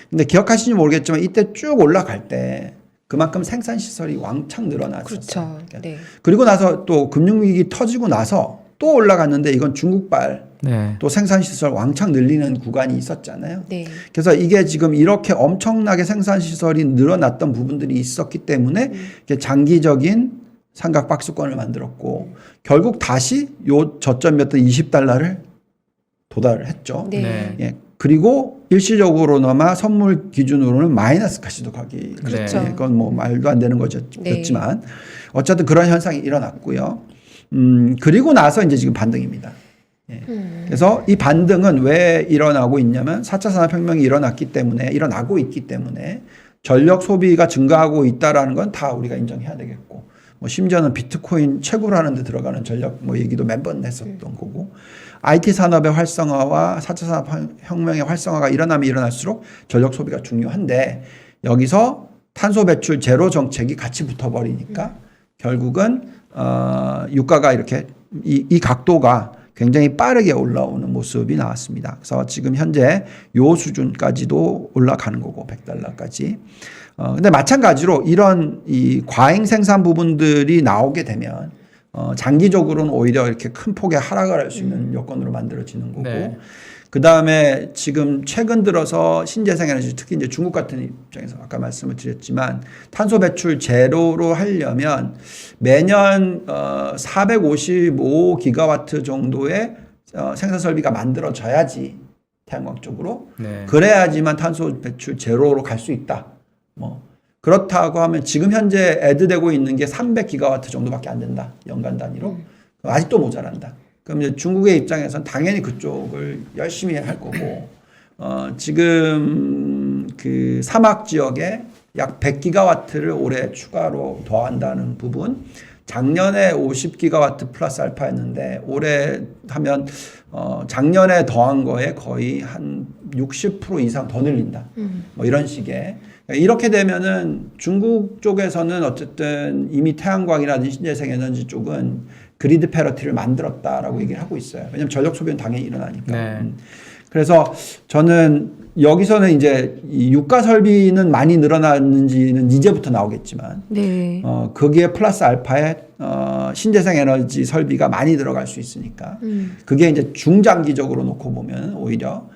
Speaker 2: 근데 기억하시는지 모르겠지만 이때 쭉 올라갈 때 그만큼 생산 시설이 왕창 늘어났었어요.
Speaker 1: 그렇죠. 네.
Speaker 2: 그리고 나서 또 금융위기 터지고 나서 또 올라갔는데 이건 중국발
Speaker 3: 네.
Speaker 2: 또 생산 시설 왕창 늘리는 구간이 있었잖아요.
Speaker 1: 네.
Speaker 2: 그래서 이게 지금 이렇게 엄청나게 생산 시설이 늘어났던 부분들이 있었기 때문에 이게 장기적인 삼각 박스권을 만들었고 결국 다시 요 저점이었던 $20를 도달을 했죠.
Speaker 1: 네.
Speaker 3: 네.
Speaker 2: 예. 그리고 일시적으로나마 선물 기준으로는 마이너스까지도 가기.
Speaker 1: 그렇죠.
Speaker 2: 예, 그건 뭐 말도 안 되는 거였지만 어쨌든 그런 현상이 일어났고요. 그리고 나서 이제 지금 반등입니다. 예. 그래서 이 반등은 왜 일어나고 있냐면 4차 산업혁명이 일어나고 있기 때문에 전력 소비가 증가하고 있다라는 건 다 우리가 인정해야 되겠고 뭐 심지어는 비트코인 채굴하는 데 들어가는 전력 뭐 얘기도 몇 번 했었던 거고 IT 산업의 활성화와 4차 산업혁명의 활성화가 일어나면 일어날수록 전력 소비가 중요한데 여기서 탄소 배출 제로 정책이 같이 붙어버리니까 결국은 유가가 이렇게 이 각도가 굉장히 빠르게 올라오는 모습이 나왔습니다. 그래서 지금 현재 요 수준까지도 올라가는 거고 $100까지. 근데 마찬가지로 이런 이 과잉 생산 부분들이 나오게 되면 장기적으로는 오히려 이렇게 큰 폭의 하락을 할 수 있는 여건으로 만들어지는 거고.
Speaker 3: 네.
Speaker 2: 그 다음에 지금 최근 들어서 신재생에너지 특히 이제 중국 같은 입장에서 아까 말씀을 드렸지만 탄소 배출 제로로 하려면 매년 455기가와트 정도의 생산 설비가 만들어져야지 태양광 쪽으로
Speaker 3: 네.
Speaker 2: 그래야지만 탄소 배출 제로로 갈 수 있다. 뭐 그렇다고 하면 지금 현재 애드되고 있는 게 300기가와트 정도밖에 안 된다. 연간 단위로. 아직도 모자란다. 그럼 이제 중국의 입장에서는 당연히 그쪽을 열심히 할 거고, 지금 그 사막 지역에 약 100기가와트를 올해 추가로 더한다는 부분, 작년에 50기가와트 플러스 알파였는데, 올해 하면, 작년에 더한 거에 거의 한 60% 이상 더 늘린다. 뭐 이런 식의. 이렇게 되면은 중국 쪽에서는 어쨌든 이미 태양광이라든지 신재생 에너지 쪽은 그리드 패러티를 만들었다라고 얘기를 하고 있어요. 왜냐하면 전력 소비는 당연히 일어나니까.
Speaker 3: 네.
Speaker 2: 그래서 저는 여기서는 이제 이 유가 설비는 많이 늘어났는지는 이제부터 나오겠지만
Speaker 1: 네.
Speaker 2: 거기에 플러스 알파에 신재생 에너지 설비가 많이 들어갈 수 있으니까 그게 이제 중장기적으로 놓고 보면 오히려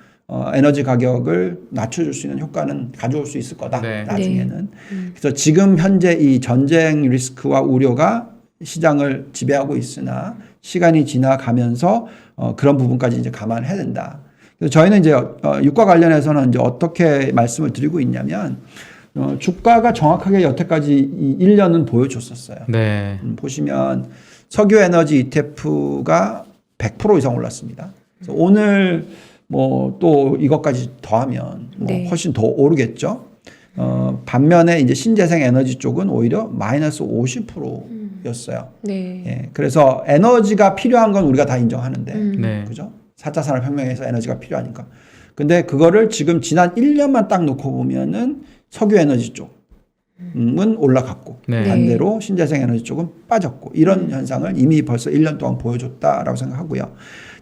Speaker 2: 에너지 가격을 낮춰줄 수 있는 효과는 가져올 수 있을 거다.
Speaker 3: 네.
Speaker 2: 나중에는. 그래서 지금 현재 이 전쟁 리스크와 우려가 시장을 지배하고 있으나 시간이 지나가면서 그런 부분까지 이제 감안해야 된다. 그래서 저희는 이제 유가 관련해서는 이제 어떻게 말씀을 드리고 있냐면 주가가 정확하게 여태까지 이 1년은 보여줬었어요.
Speaker 3: 네.
Speaker 2: 보시면 석유 에너지 ETF가 100% 이상 올랐습니다. 그래서 오늘 뭐 또 이것까지 더하면 뭐
Speaker 1: 네.
Speaker 2: 훨씬 더 오르겠죠. 반면에 이제 신재생 에너지 쪽은 오히려 마이너스 50%였어요.
Speaker 1: 네.
Speaker 2: 예, 그래서 에너지가 필요한 건 우리가 다 인정하는데,
Speaker 3: 네.
Speaker 2: 그죠? 4차 산업혁명에서 에너지가 필요하니까. 근데 그거를 지금 지난 1년만 딱 놓고 보면은 석유 에너지 쪽은 올라갔고,
Speaker 3: 네.
Speaker 2: 반대로 신재생 에너지 쪽은 빠졌고, 이런 현상을 이미 벌써 1년 동안 보여줬다라고 생각하고요.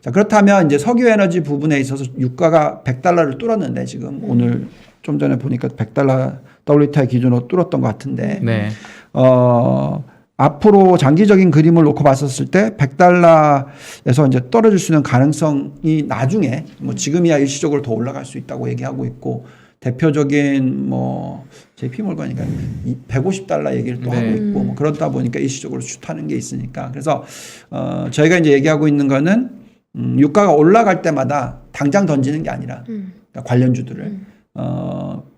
Speaker 2: 자, 그렇다면 이제 석유 에너지 부분에 있어서 유가가 $100를 뚫었는데 지금 오늘 좀 전에 보니까 $100 WTI 기준으로 뚫었던 것 같은데,
Speaker 3: 네.
Speaker 2: 앞으로 장기적인 그림을 놓고 봤었을 때 $100에서 이제 떨어질 수 있는 가능성이 나중에 뭐 지금이야 일시적으로 더 올라갈 수 있다고 얘기하고 있고 대표적인 뭐 JP 몰건이니까 $150 얘기를 또
Speaker 3: 네.
Speaker 2: 하고 있고 뭐 그러다 보니까 일시적으로 슛하는 게 있으니까 그래서 저희가 이제 얘기하고 있는 거는 유가가 올라갈 때마다 당장 던지는 게 아니라 그러니까 관련주들을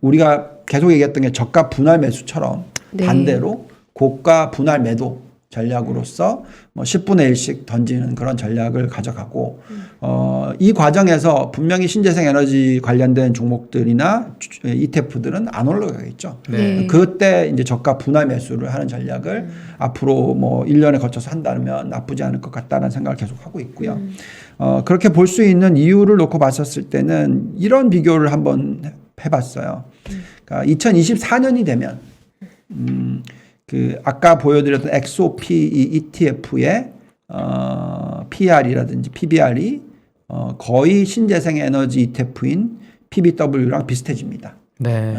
Speaker 2: 우리가 계속 얘기했던 게 저가 분할 매수처럼
Speaker 1: 네.
Speaker 2: 반대로 고가 분할 매도 전략으로서 뭐 10분의 1씩 던지는 그런 전략을 가져가고 이 과정에서 분명히 신재생 에너지 관련된 종목들이나 ETF들은 안 올라가겠죠.
Speaker 3: 네.
Speaker 2: 그때 이제 저가 분할 매수를 하는 전략을 앞으로 뭐 1년에 거쳐서 한다면 나쁘지 않을 것 같다는 생각을 계속 하고 있고요. 그렇게 볼 수 있는 이유를 놓고 봤었을 때는 이런 비교를 한번 해봤어요. 그러니까 2024년이 되면 그 아까 보여드렸던 XOP ETF의 PR이라든지 PBR이 거의 신재생 에너지 ETF인 PBW랑 비슷해집니다.
Speaker 3: 네.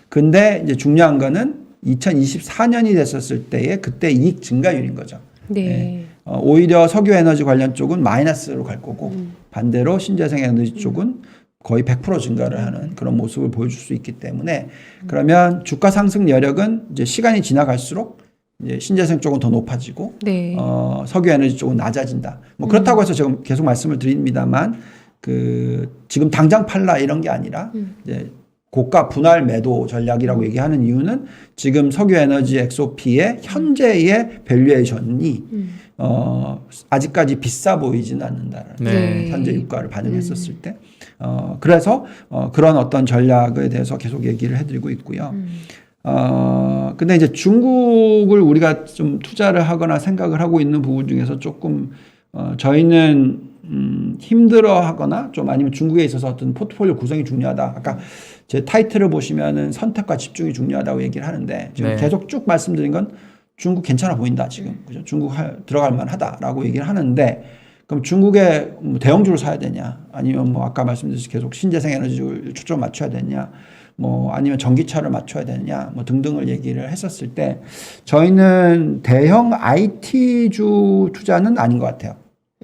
Speaker 2: 근데 이제 중요한 거는 2024년이 됐었을 때의 그때 이익 증가율인 거죠.
Speaker 1: 네.
Speaker 2: 오히려 석유 에너지 관련 쪽은 마이너스로 갈 거고 반대로 신재생 에너지 쪽은 거의 100% 증가를 하는 그런 모습을 보여줄 수 있기 때문에 그러면 주가 상승 여력은 이제 시간이 지나갈수록 이제 신재생 쪽은 더 높아지고
Speaker 1: 네.
Speaker 2: 석유 에너지 쪽은 낮아진다. 뭐 그렇다고 해서 지금 계속 말씀을 드립니다만 그 지금 당장 팔라 이런 게 아니라 이제 고가 분할 매도 전략이라고 얘기하는 이유는 지금 석유 에너지 XOP의 현재의 밸류에이션이 아직까지 비싸 보이지는 않는다는
Speaker 3: 네.
Speaker 2: 현재 유가를 반영했었을 때 그래서 그런 어떤 전략에 대해서 계속 얘기를 해드리고 있고요. 근데 이제 중국을 우리가 좀 투자를 하거나 생각을 하고 있는 부분 중에서 조금 저희는 힘들어 하거나 좀 아니면 중국에 있어서 어떤 포트폴리오 구성이 중요하다. 아까 제 타이틀을 보시면은 선택과 집중이 중요하다고 얘기를 하는데 지금
Speaker 3: 네.
Speaker 2: 계속 쭉 말씀드린 건 중국 괜찮아 보인다 지금. 그죠? 중국 들어갈 만하다라고 얘기를 하는데 그럼 중국에 대형주를 사야 되냐 아니면 뭐 아까 말씀드렸듯이 계속 신재생 에너지를 초점 맞춰야 되냐 뭐 아니면 전기차를 맞춰야 되느냐 뭐 등등을 얘기를 했었을 때 저희는 대형 IT주 투자는 아닌 것 같아요.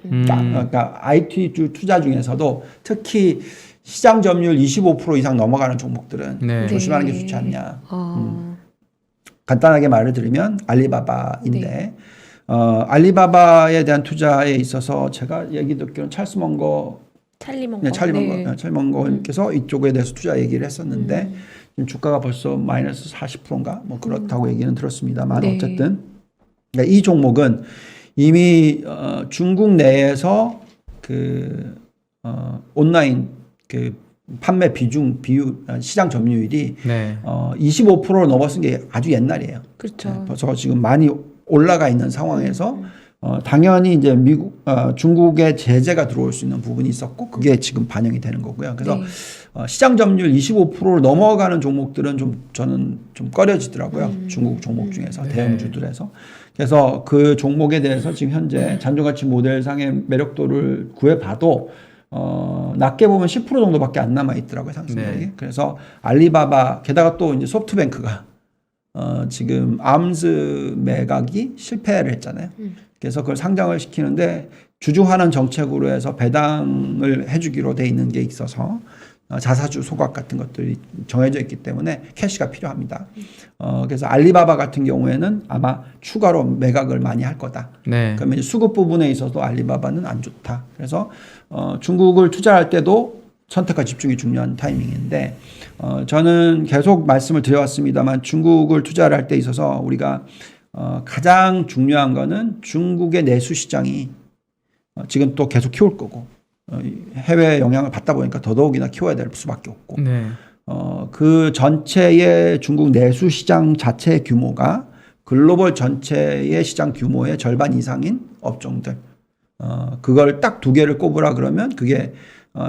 Speaker 2: 그러니까 IT주 투자 중에서도 특히 시장 점유율 25% 이상 넘어가는 종목들은
Speaker 3: 네.
Speaker 2: 조심하는 게 좋지 않냐. 간단하게 말을 드리면 알리바바인데 알리바바에 대한 투자에 있어서 제가 얘기 듣기로는 찰스 먼거 찰리먼거님께서 이쪽에 대해서 투자 얘기를 했었는데 지금 주가가 벌써 마이너스 40%인가 뭐 그렇다고 얘기는 들었습니다만
Speaker 1: 네.
Speaker 2: 어쨌든 이 종목은 이미 중국 내에서 그 온라인 그 판매 비율 시장 점유율이
Speaker 3: 네.
Speaker 2: 25%를 넘어선 게 아주 옛날이에요.
Speaker 1: 그렇죠.
Speaker 2: 벌써 지금 많이 올라가 있는 상황에서 당연히 이제 중국의 제재가 들어올 수 있는 부분이 있었고 그게 지금 반영이 되는 거고요. 그래서
Speaker 1: 네.
Speaker 2: 시장 점유율 25%를 넘어가는 종목들은 저는 좀 꺼려지더라고요. 중국 종목 중에서 대형주들에서. 그래서 그 종목에 대해서 지금 현재 잔존가치 모델상의 매력도를 구해봐도 낮게 보면 10% 정도밖에 안 남아 있더라고요, 상승률이.
Speaker 3: 네.
Speaker 2: 그래서 알리바바 게다가 또 이제 소프트뱅크가 지금 암스 매각이 실패를 했잖아요. 그래서 그걸 상장을 시키는데 주주환원 정책으로 해서 배당을 해주기로 돼 있는 게 있어서 자사주 소각 같은 것들이 정해져 있기 때문에 캐시가 필요합니다. 그래서 알리바바 같은 경우에는 아마 추가로 매각을 많이 할 거다.
Speaker 3: 네.
Speaker 2: 그러면 이제 수급 부분에 있어서 알리바바는 안 좋다. 그래서 중국을 투자할 때도 선택과 집중이 중요한 타이밍인데 저는 계속 말씀을 드려왔습니다만 중국을 투자를 할 때 있어서 우리가 가장 중요한 거는 중국의 내수 시장이 지금 또 계속 키울 거고 해외 영향을 받다 보니까 더더욱이나 키워야 될 수밖에 없고
Speaker 3: 네.
Speaker 2: 그 전체의 중국 내수 시장 자체의 규모가 글로벌 전체의 시장 규모의 절반 이상인 업종들 그걸 딱 두 개를 꼽으라 그러면 그게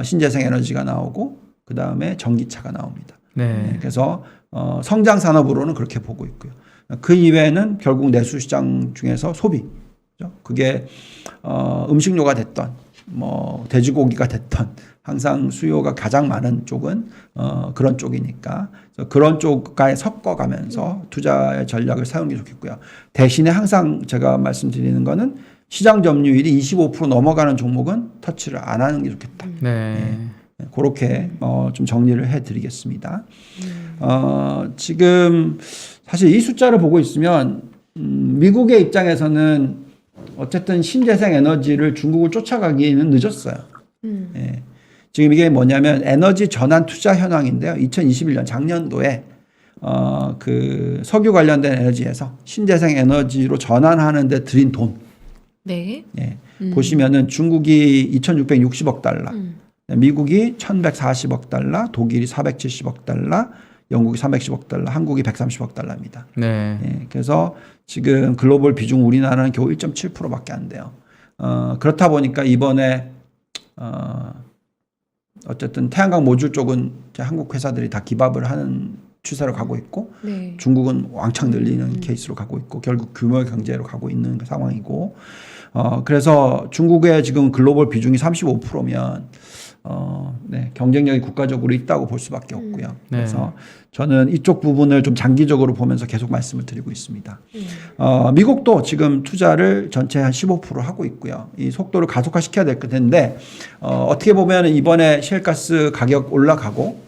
Speaker 2: 신재생 에너지가 나오고 그 다음에 전기차가 나옵니다.
Speaker 3: 네.
Speaker 2: 그래서 성장 산업으로는 그렇게 보고 있고요. 그 이외에는 결국 내수 시장 중에서 소비, 그게 음식료가 됐던 뭐 돼지고기가 됐던 항상 수요가 가장 많은 쪽은 그런 쪽이니까 그런 쪽에 섞어가면서 투자의 전략을 사용하는 게 좋겠고요. 대신에 항상 제가 말씀드리는 거는 시장 점유율이 25% 넘어가는 종목은 터치를 안 하는 게 좋겠다.
Speaker 3: 네.
Speaker 2: 그렇게 좀 정리를 해드리겠습니다. 지금 사실 이 숫자를 보고 있으면 미국의 입장에서는 어쨌든 신재생 에너지를 중국을 쫓아가기는 늦었어요. 예. 지금 이게 뭐냐면 에너지 전환 투자 현황인데요. 2021년 작년도에 그 석유 관련된 에너지에서 신재생 에너지로 전환하는 데 들인 돈.
Speaker 1: 네.
Speaker 2: 예. 보시면은 중국이 2,660억 달러, 미국이 1,140억 달러, 독일이 470억 달러, 영국이 310억 달러, 한국이 130억 달러입니다.
Speaker 3: 네.
Speaker 2: 예, 그래서 지금 글로벌 비중 우리나라는 겨우 1.7%밖에 안 돼요. 그렇다 보니까 이번에 어쨌든 태양광 모듈 쪽은 이제 한국 회사들이 다 기밥을 하는 추세로 가고 있고
Speaker 1: 네.
Speaker 2: 중국은 왕창 늘리는 케이스로 가고 있고 결국 규모 경제로 가고 있는 상황이고 그래서 중국의 지금 글로벌 비중이 35%면 네, 경쟁력이 국가적으로 있다고 볼 수밖에 없고요. 그래서 저는 이쪽 부분을 좀 장기적으로 보면서 계속 말씀을 드리고 있습니다. 미국도 지금 투자를 전체 한 15% 하고 있고요. 이 속도를 가속화시켜야 될 텐데 어떻게 보면 이번에 셰일가스 가격 올라가고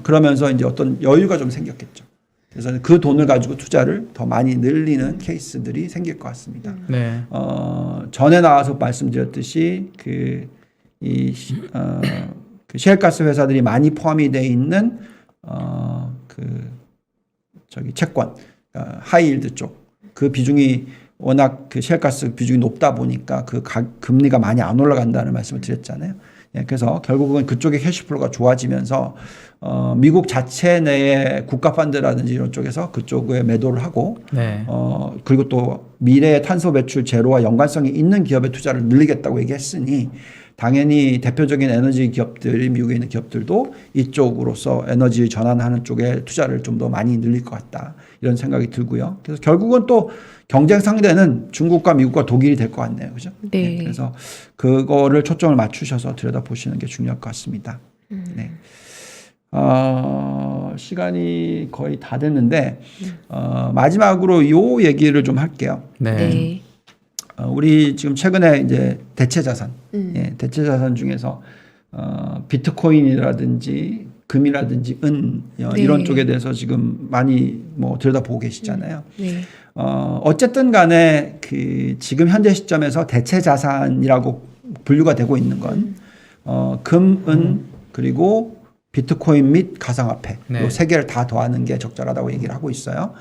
Speaker 2: 그러면서 이제 어떤 여유가 좀 생겼겠죠. 그래서 그 돈을 가지고 투자를 더 많이 늘리는 케이스들이 생길 것 같습니다.
Speaker 3: 네.
Speaker 2: 전에 나와서 말씀드렸듯이 그 셰일가스 회사들이 많이 포함이 되어 있는 채권, 하이힐드 쪽 그 비중이 워낙 그 셰일가스 비중이 높다 보니까 그 금리가 많이 안 올라간다는 말씀을 드렸잖아요. 예, 그래서 결국은 그쪽의 캐시플로가 좋아지면서 미국 자체 내의 국가 펀드라든지 이런 쪽에서 그쪽에 매도를 하고
Speaker 3: 네.
Speaker 2: 그리고 또 미래의 탄소 배출 제로와 연관성이 있는 기업에 투자를 늘리겠다고 얘기했으니 당연히 대표적인 에너지 기업들이 미국에 있는 기업들도 이쪽으로서 에너지 전환하는 쪽에 투자를 좀 더 많이 늘릴 것 같다 이런 생각이 들고요. 그래서 결국은 또 경쟁 상대는 중국과 미국과 독일이 될 것 같네요, 그죠?
Speaker 1: 네.
Speaker 2: 그래서 그거를 초점을 맞추셔서 들여다 보시는 게 중요할 것 같습니다. 네. 시간이 거의 다 됐는데 마지막으로 이 얘기를 좀 할게요.
Speaker 3: 네.
Speaker 1: 네.
Speaker 2: 우리 지금 최근에 이제 대체 자산, 대체 자산 중에서 비트코인이라든지 금이라든지 은 이런 쪽에 대해서 지금 많이 뭐 들여다보고 계시잖아요.
Speaker 1: 네.
Speaker 2: 어쨌든 간에 그 지금 현재 시점에서 대체 자산이라고 분류가 되고 있는 건 금, 은 그리고 비트코인 및 가상화폐
Speaker 3: 네.
Speaker 2: 이 세 개를 다 더하는 게 적절하다고 얘기를 하고 있어요.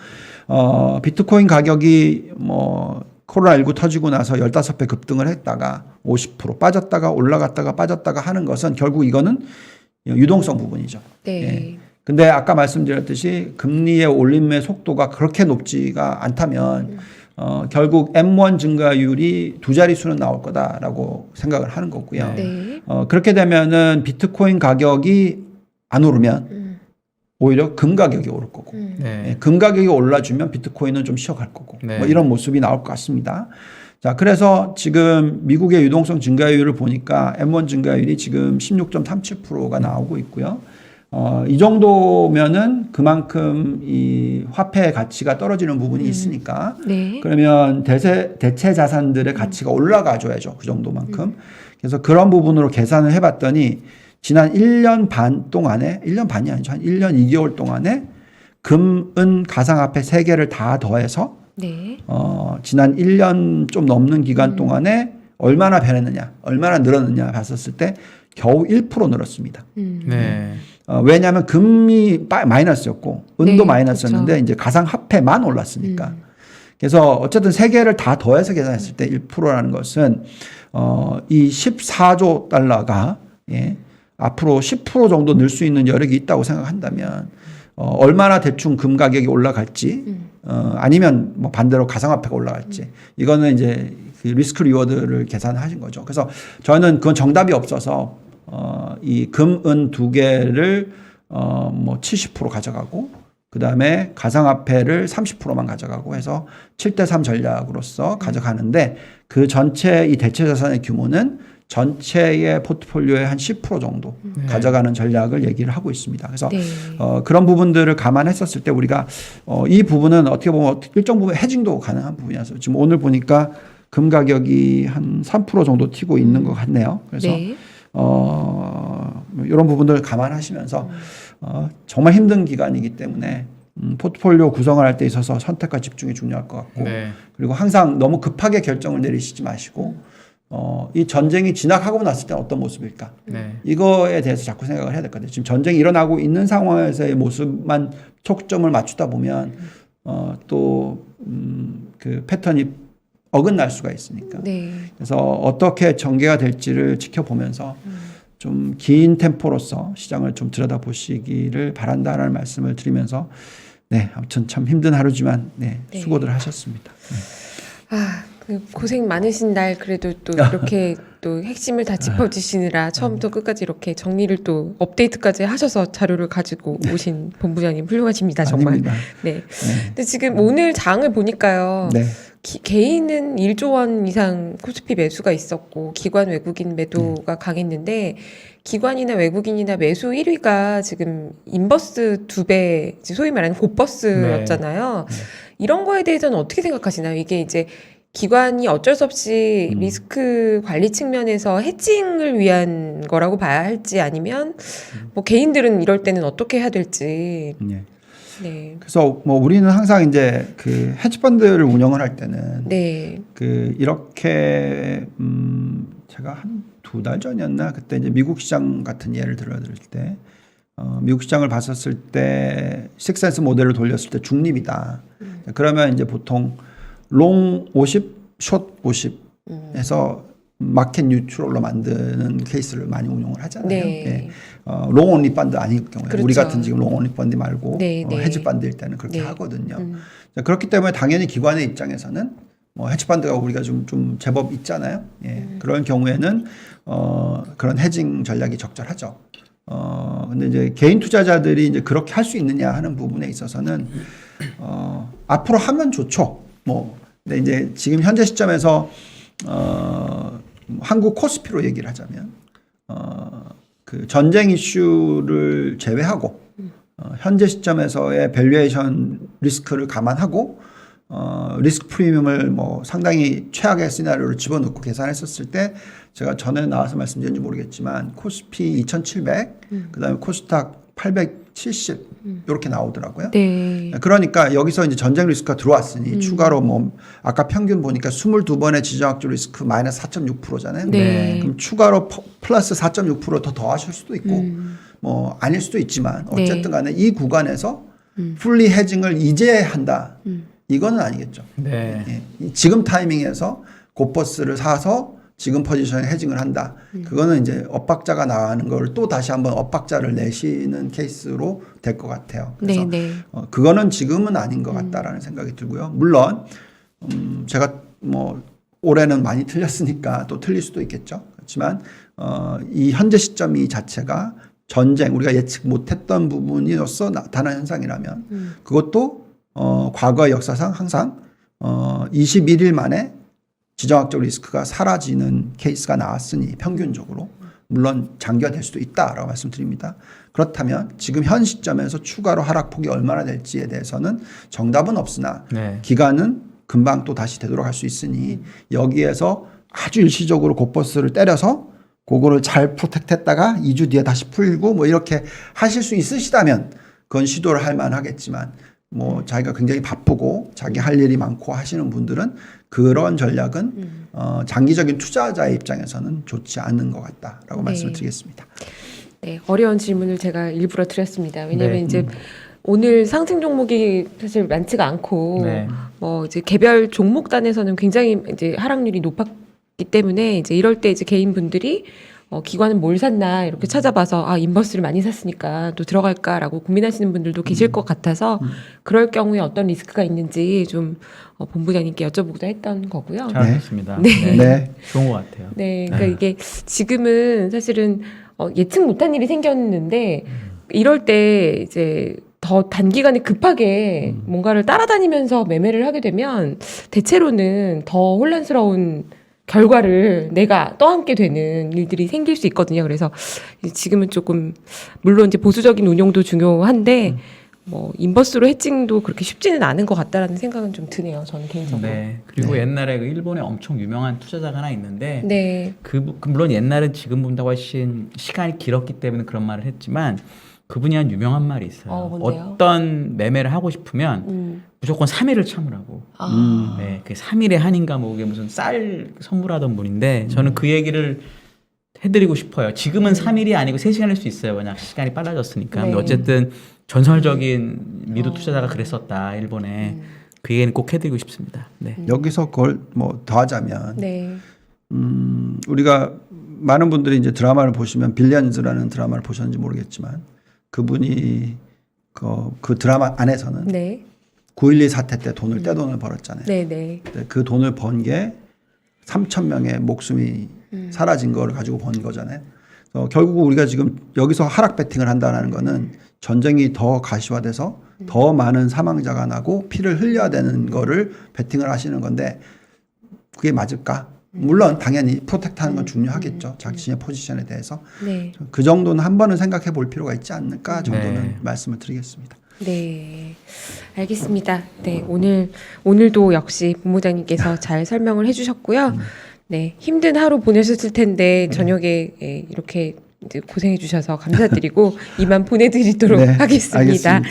Speaker 2: 비트코인 가격이 뭐 코로나19 터지고 나서 15배 급등을 했다가 50% 빠졌다가 올라갔다가 빠졌다가 하는 것은 결국 이거는 유동성 부분이죠.
Speaker 1: 네.
Speaker 2: 예. 근데 아까 말씀드렸듯이 금리의 올림의 속도가 그렇게 높지가 않다면 결국 M1 증가율이 두 자릿수는 나올 거다라고 생각을 하는 거고요.
Speaker 1: 네.
Speaker 2: 그렇게 되면은 비트코인 가격이 안 오르면 오히려 금 가격이 오를 거고
Speaker 3: 네.
Speaker 2: 금 가격이 올라주면 비트코인은 좀 쉬어갈 거고
Speaker 3: 네.
Speaker 2: 뭐 이런 모습이 나올 것 같습니다. 자, 그래서 지금 미국의 유동성 증가율을 보니까 M1 증가율이 지금 16.37%가 나오고 있고요. 이 정도면은 그만큼 이 화폐의 가치가 떨어지는 부분이 있으니까
Speaker 1: 네.
Speaker 2: 그러면 대체 자산들의 가치가 올라가줘야죠. 그 정도만큼. 그래서 그런 부분으로 계산을 해봤더니 지난 1년 반 동안에 1년 반이 아니죠. 한 1년 2개월 동안에 금, 은, 가상화폐 3개를 다 더해서
Speaker 1: 네.
Speaker 2: 지난 1년 좀 넘는 기간 동안에 얼마나 변했느냐, 얼마나 늘었느냐 봤었을 때 겨우 1% 늘었습니다.
Speaker 3: 네.
Speaker 2: 왜냐하면 금이 마이너스였고 은도
Speaker 1: 네,
Speaker 2: 마이너스였는데
Speaker 1: 그렇죠.
Speaker 2: 이제 가상화폐만 올랐으니까. 그래서 어쨌든 3개를 다 더해서 계산했을 때 1%라는 것은 이 14조 달러가 예, 앞으로 10% 정도 늘 수 있는 여력이 있다고 생각한다면 얼마나 대충 금 가격이 올라갈지 아니면 뭐 반대로 가상화폐가 올라갈지 이거는 이제 그 리스크 리워드를 계산하신 거죠. 그래서 저는 그건 정답이 없어서 이 금, 은 두 개를 뭐 70% 가져가고 그 다음에 가상화폐를 30%만 가져가고 해서 7대3 전략으로서 가져가는데 그 전체 이 대체 자산의 규모는 전체의 포트폴리오의 한 10% 정도 가져가는 전략을 얘기를 하고 있습니다. 그래서
Speaker 1: 네.
Speaker 2: 그런 부분들을 감안했었을 때 우리가 이 부분은 어떻게 보면 일정 부분 해징도 가능한 부분이라서 지금 오늘 보니까 금 가격이 한 3% 정도 튀고 있는 것 같네요. 그래서
Speaker 1: 네.
Speaker 2: 이런 부분들을 감안하시면서 정말 힘든 기간이기 때문에 포트폴리오 구성을 할 때 있어서 선택과 집중이 중요할 것 같고
Speaker 3: 네.
Speaker 2: 그리고 항상 너무 급하게 결정을 내리시지 마시고 이 전쟁이 지나가고 났을 때 어떤 모습일까?
Speaker 3: 네.
Speaker 2: 이거에 대해서 자꾸 생각을 해야 될 것 같아요. 지금 전쟁이 일어나고 있는 상황에서의 모습만 초점을 맞추다 보면 또 그 패턴이 어긋날 수가 있으니까.
Speaker 1: 네.
Speaker 2: 그래서 어떻게 전개가 될지를 지켜보면서 좀 긴 템포로서 시장을 좀 들여다보시기를 바란다라는 말씀을 드리면서 네, 아무튼 참 힘든 하루지만 네,
Speaker 1: 네.
Speaker 2: 수고들 하셨습니다.
Speaker 1: 그 고생 많으신 날 그래도 또 이렇게 또 핵심을 다 짚어주시느라 처음부터 끝까지 이렇게 정리를 또 업데이트까지 하셔서 자료를 가지고 오신 본부장님 훌륭하십니다 정말.
Speaker 2: 아닙니다.
Speaker 1: 네. 근데 지금 오늘 장을 보니까요.
Speaker 2: 네.
Speaker 1: 개인은 1조 원 이상 코스피 매수가 있었고 기관 외국인 매도가 강했는데 기관이나 외국인이나 매수 1위가 지금 인버스 2배, 소위 말하는 곱버스였잖아요. 이런 거에 대해서는 어떻게 생각하시나요? 이게 이제 기관이 어쩔 수 없이 리스크 관리 측면에서 헤징을 위한 거라고 봐야 할지 아니면 뭐 개인들은 이럴 때는 어떻게 해야 될지.
Speaker 2: 네.
Speaker 1: 네.
Speaker 2: 그래서 뭐 우리는 항상 이제 그 헤지펀드를 운영을 할 때는
Speaker 1: 네.
Speaker 2: 그 이렇게 제가 한 2달 전이었나 그때 이제 미국 시장 같은 예를 들어드릴 때 미국 시장을 봤었을 때 식센스 모델을 돌렸을 때 중립이다. 그러면 이제 보통 롱 50, 숏 50 해서 마켓 뉴트럴로 만드는 케이스를 많이 운용을 하잖아요.
Speaker 1: 네.
Speaker 2: 네. 롱 온리 펀드 아닐 경우에
Speaker 1: 그렇죠.
Speaker 2: 우리 같은 지금 롱 온리 펀드 말고
Speaker 1: 네, 네.
Speaker 2: 헤지 펀드일 때는 그렇게
Speaker 1: 네.
Speaker 2: 하거든요. 자, 그렇기 때문에 당연히 기관의 입장에서는 뭐 헤지 펀드가 우리가 좀 제법 있잖아요. 예. 그런 경우에는 그런 헤징 전략이 적절하죠. 근데 이제 개인 투자자들이 이제 그렇게 할 수 있느냐 하는 부분에 있어서는 앞으로 하면 좋죠. 뭐 근데 이제 지금 현재 시점에서 한국 코스피로 얘기를 하자면 그 전쟁 이슈를 제외하고 현재 시점에서의 밸류에이션 리스크를 감안하고 리스크 프리미엄을 뭐 상당히 최악의 시나리오를 집어넣고 계산했었을 때 제가 전에 나와서 말씀드렸는지 모르겠지만 코스피 2700 그다음에 코스닥 870 이렇게 나오더라고요.
Speaker 1: 네.
Speaker 2: 그러니까 여기서 이제 전쟁 리스크가 들어왔으니 추가로 뭐 아까 평균 보니까 22번의 지정학적 리스크 마이너스 4.6%잖아요.
Speaker 1: 네.
Speaker 2: 그럼 추가로 플러스 4.6% 더 더하실 수도 있고 뭐 아닐 수도 있지만 어쨌든 간에 이 구간에서 풀리 헤징을 이제 한다. 이거는 아니겠죠.
Speaker 3: 네.
Speaker 2: 예. 지금 타이밍에서 곱버스를 사서 지금 포지션에 헤징을 한다. 그거는 이제 엇박자가 나가는 걸 또 다시 한번 엇박자를 내시는 케이스로 될 것 같아요. 그래서
Speaker 1: 네, 네.
Speaker 2: 그거는 지금은 아닌 것 같다라는 생각이 들고요. 물론 제가 뭐 올해는 많이 틀렸으니까 또 틀릴 수도 있겠죠. 그렇지만 이 현재 시점 이 자체가 전쟁 우리가 예측 못했던 부분이로서 나타난 현상이라면 그것도 과거의 역사상 항상 21일 만에 지정학적 리스크가 사라지는 케이스가 나왔으니 평균적으로 물론 장기화 될 수도 있다라고 말씀드립니다. 그렇다면 지금 현 시점에서 추가로 하락폭이 얼마나 될지에 대해서는 정답은 없으나
Speaker 3: 네.
Speaker 2: 기간은 금방 또 다시 되돌아갈 수 있으니 여기에서 아주 일시적으로 곧버스를 때려서 그거를 잘 프로텍트했다가 2주 뒤에 다시 풀고 뭐 이렇게 하실 수 있으시다면 그건 시도를 할 만하겠지만 뭐 자기가 굉장히 바쁘고 자기 할 일이 많고 하시는 분들은 그런 전략은 장기적인 투자자의 입장에서는 좋지 않은 것 같다라고 말씀을 드리겠습니다.
Speaker 1: 네, 어려운 질문을 제가 일부러 드렸습니다. 왜냐하면
Speaker 3: 네.
Speaker 1: 이제 오늘 상승 종목이 사실 많지가 않고
Speaker 3: 네.
Speaker 1: 뭐 이제 개별 종목단에서는 굉장히 이제 하락률이 높았기 때문에 이제 이럴 때 이제 개인분들이 기관은 뭘 샀나 이렇게 찾아봐서 아 인버스를 많이 샀으니까 또 들어갈까라고 고민하시는 분들도 계실 것 같아서 그럴 경우에 어떤 리스크가 있는지 좀 본부장님께 여쭤보고자 했던 거고요.
Speaker 3: 잘하셨습니다.
Speaker 1: 네.
Speaker 2: 네.
Speaker 3: 좋은 것 같아요.
Speaker 1: 네, 그러니까 이게 지금은 사실은 예측 못한 일이 생겼는데 이럴 때 이제 더 단기간에 급하게 뭔가를 따라다니면서 매매를 하게 되면 대체로는 더 혼란스러운 결과를 내가 떠안게 되는 일들이 생길 수 있거든요. 그래서 지금은 조금 물론 이제 보수적인 운용도 중요한데 뭐 인버스로 해칭도 그렇게 쉽지는 않은 것 같다라는 생각은 좀 드네요. 저는 개인적으로.
Speaker 3: 네. 그리고 옛날에 그 일본에 엄청 유명한 투자자가 하나 있는데
Speaker 1: 네.
Speaker 3: 물론 옛날은 지금보다 훨씬 시간이 길었기 때문에 그런 말을 했지만 그분이 한 유명한 말이 있어요.
Speaker 1: 뭔데요?
Speaker 3: 어떤 매매를 하고 싶으면 무조건 3일을 참으라고.
Speaker 1: 아.
Speaker 3: 네, 그 3일의 한인가 뭐 그게 무슨 쌀 선물하던 분인데 저는 그 얘기를 해드리고 싶어요. 지금은 3일이 아니고 3시간일 수 있어요. 만약 시간이 빨라졌으니까.
Speaker 1: 네.
Speaker 3: 근데 어쨌든 전설적인 미도 투자자가 그랬었다. 일본에. 그 얘기는 꼭 해드리고 싶습니다. 네.
Speaker 2: 여기서 그걸 뭐 더하자면
Speaker 1: 네.
Speaker 2: 우리가 많은 분들이 이제 드라마를 보시면 빌리언즈라는 드라마를 보셨는지 모르겠지만 그분이 그 드라마 안에서는
Speaker 1: 네.
Speaker 2: 9.12 사태 때 돈을 떼돈을 벌었잖아요.
Speaker 1: 네. 네.
Speaker 2: 근데 그 돈을 번 게 3,000명의 목숨이 사라진 거를 가지고 번 거잖아요. 그래서 결국 우리가 지금 여기서 하락 배팅을 한다는 거는 전쟁이 더 가시화돼서 더 많은 사망자가 나고 피를 흘려야 되는 거를 배팅을 하시는 건데 그게 맞을까? 물론 당연히 프로텍트하는 건 중요하겠죠. 자신의 포지션에 대해서.
Speaker 1: 네.
Speaker 2: 그 정도는 한 번은 생각해 볼 필요가 있지 않을까 정도는
Speaker 3: 네.
Speaker 2: 말씀을 드리겠습니다.
Speaker 1: 네, 알겠습니다. 네, 오늘도 역시 본부장님께서 잘 설명을 해주셨고요. 네, 힘든 하루 보내셨을 텐데 저녁에 이렇게 이제 고생해 주셔서 감사드리고 이만 보내드리도록
Speaker 2: 네,
Speaker 1: 하겠습니다.
Speaker 2: 알겠습니다.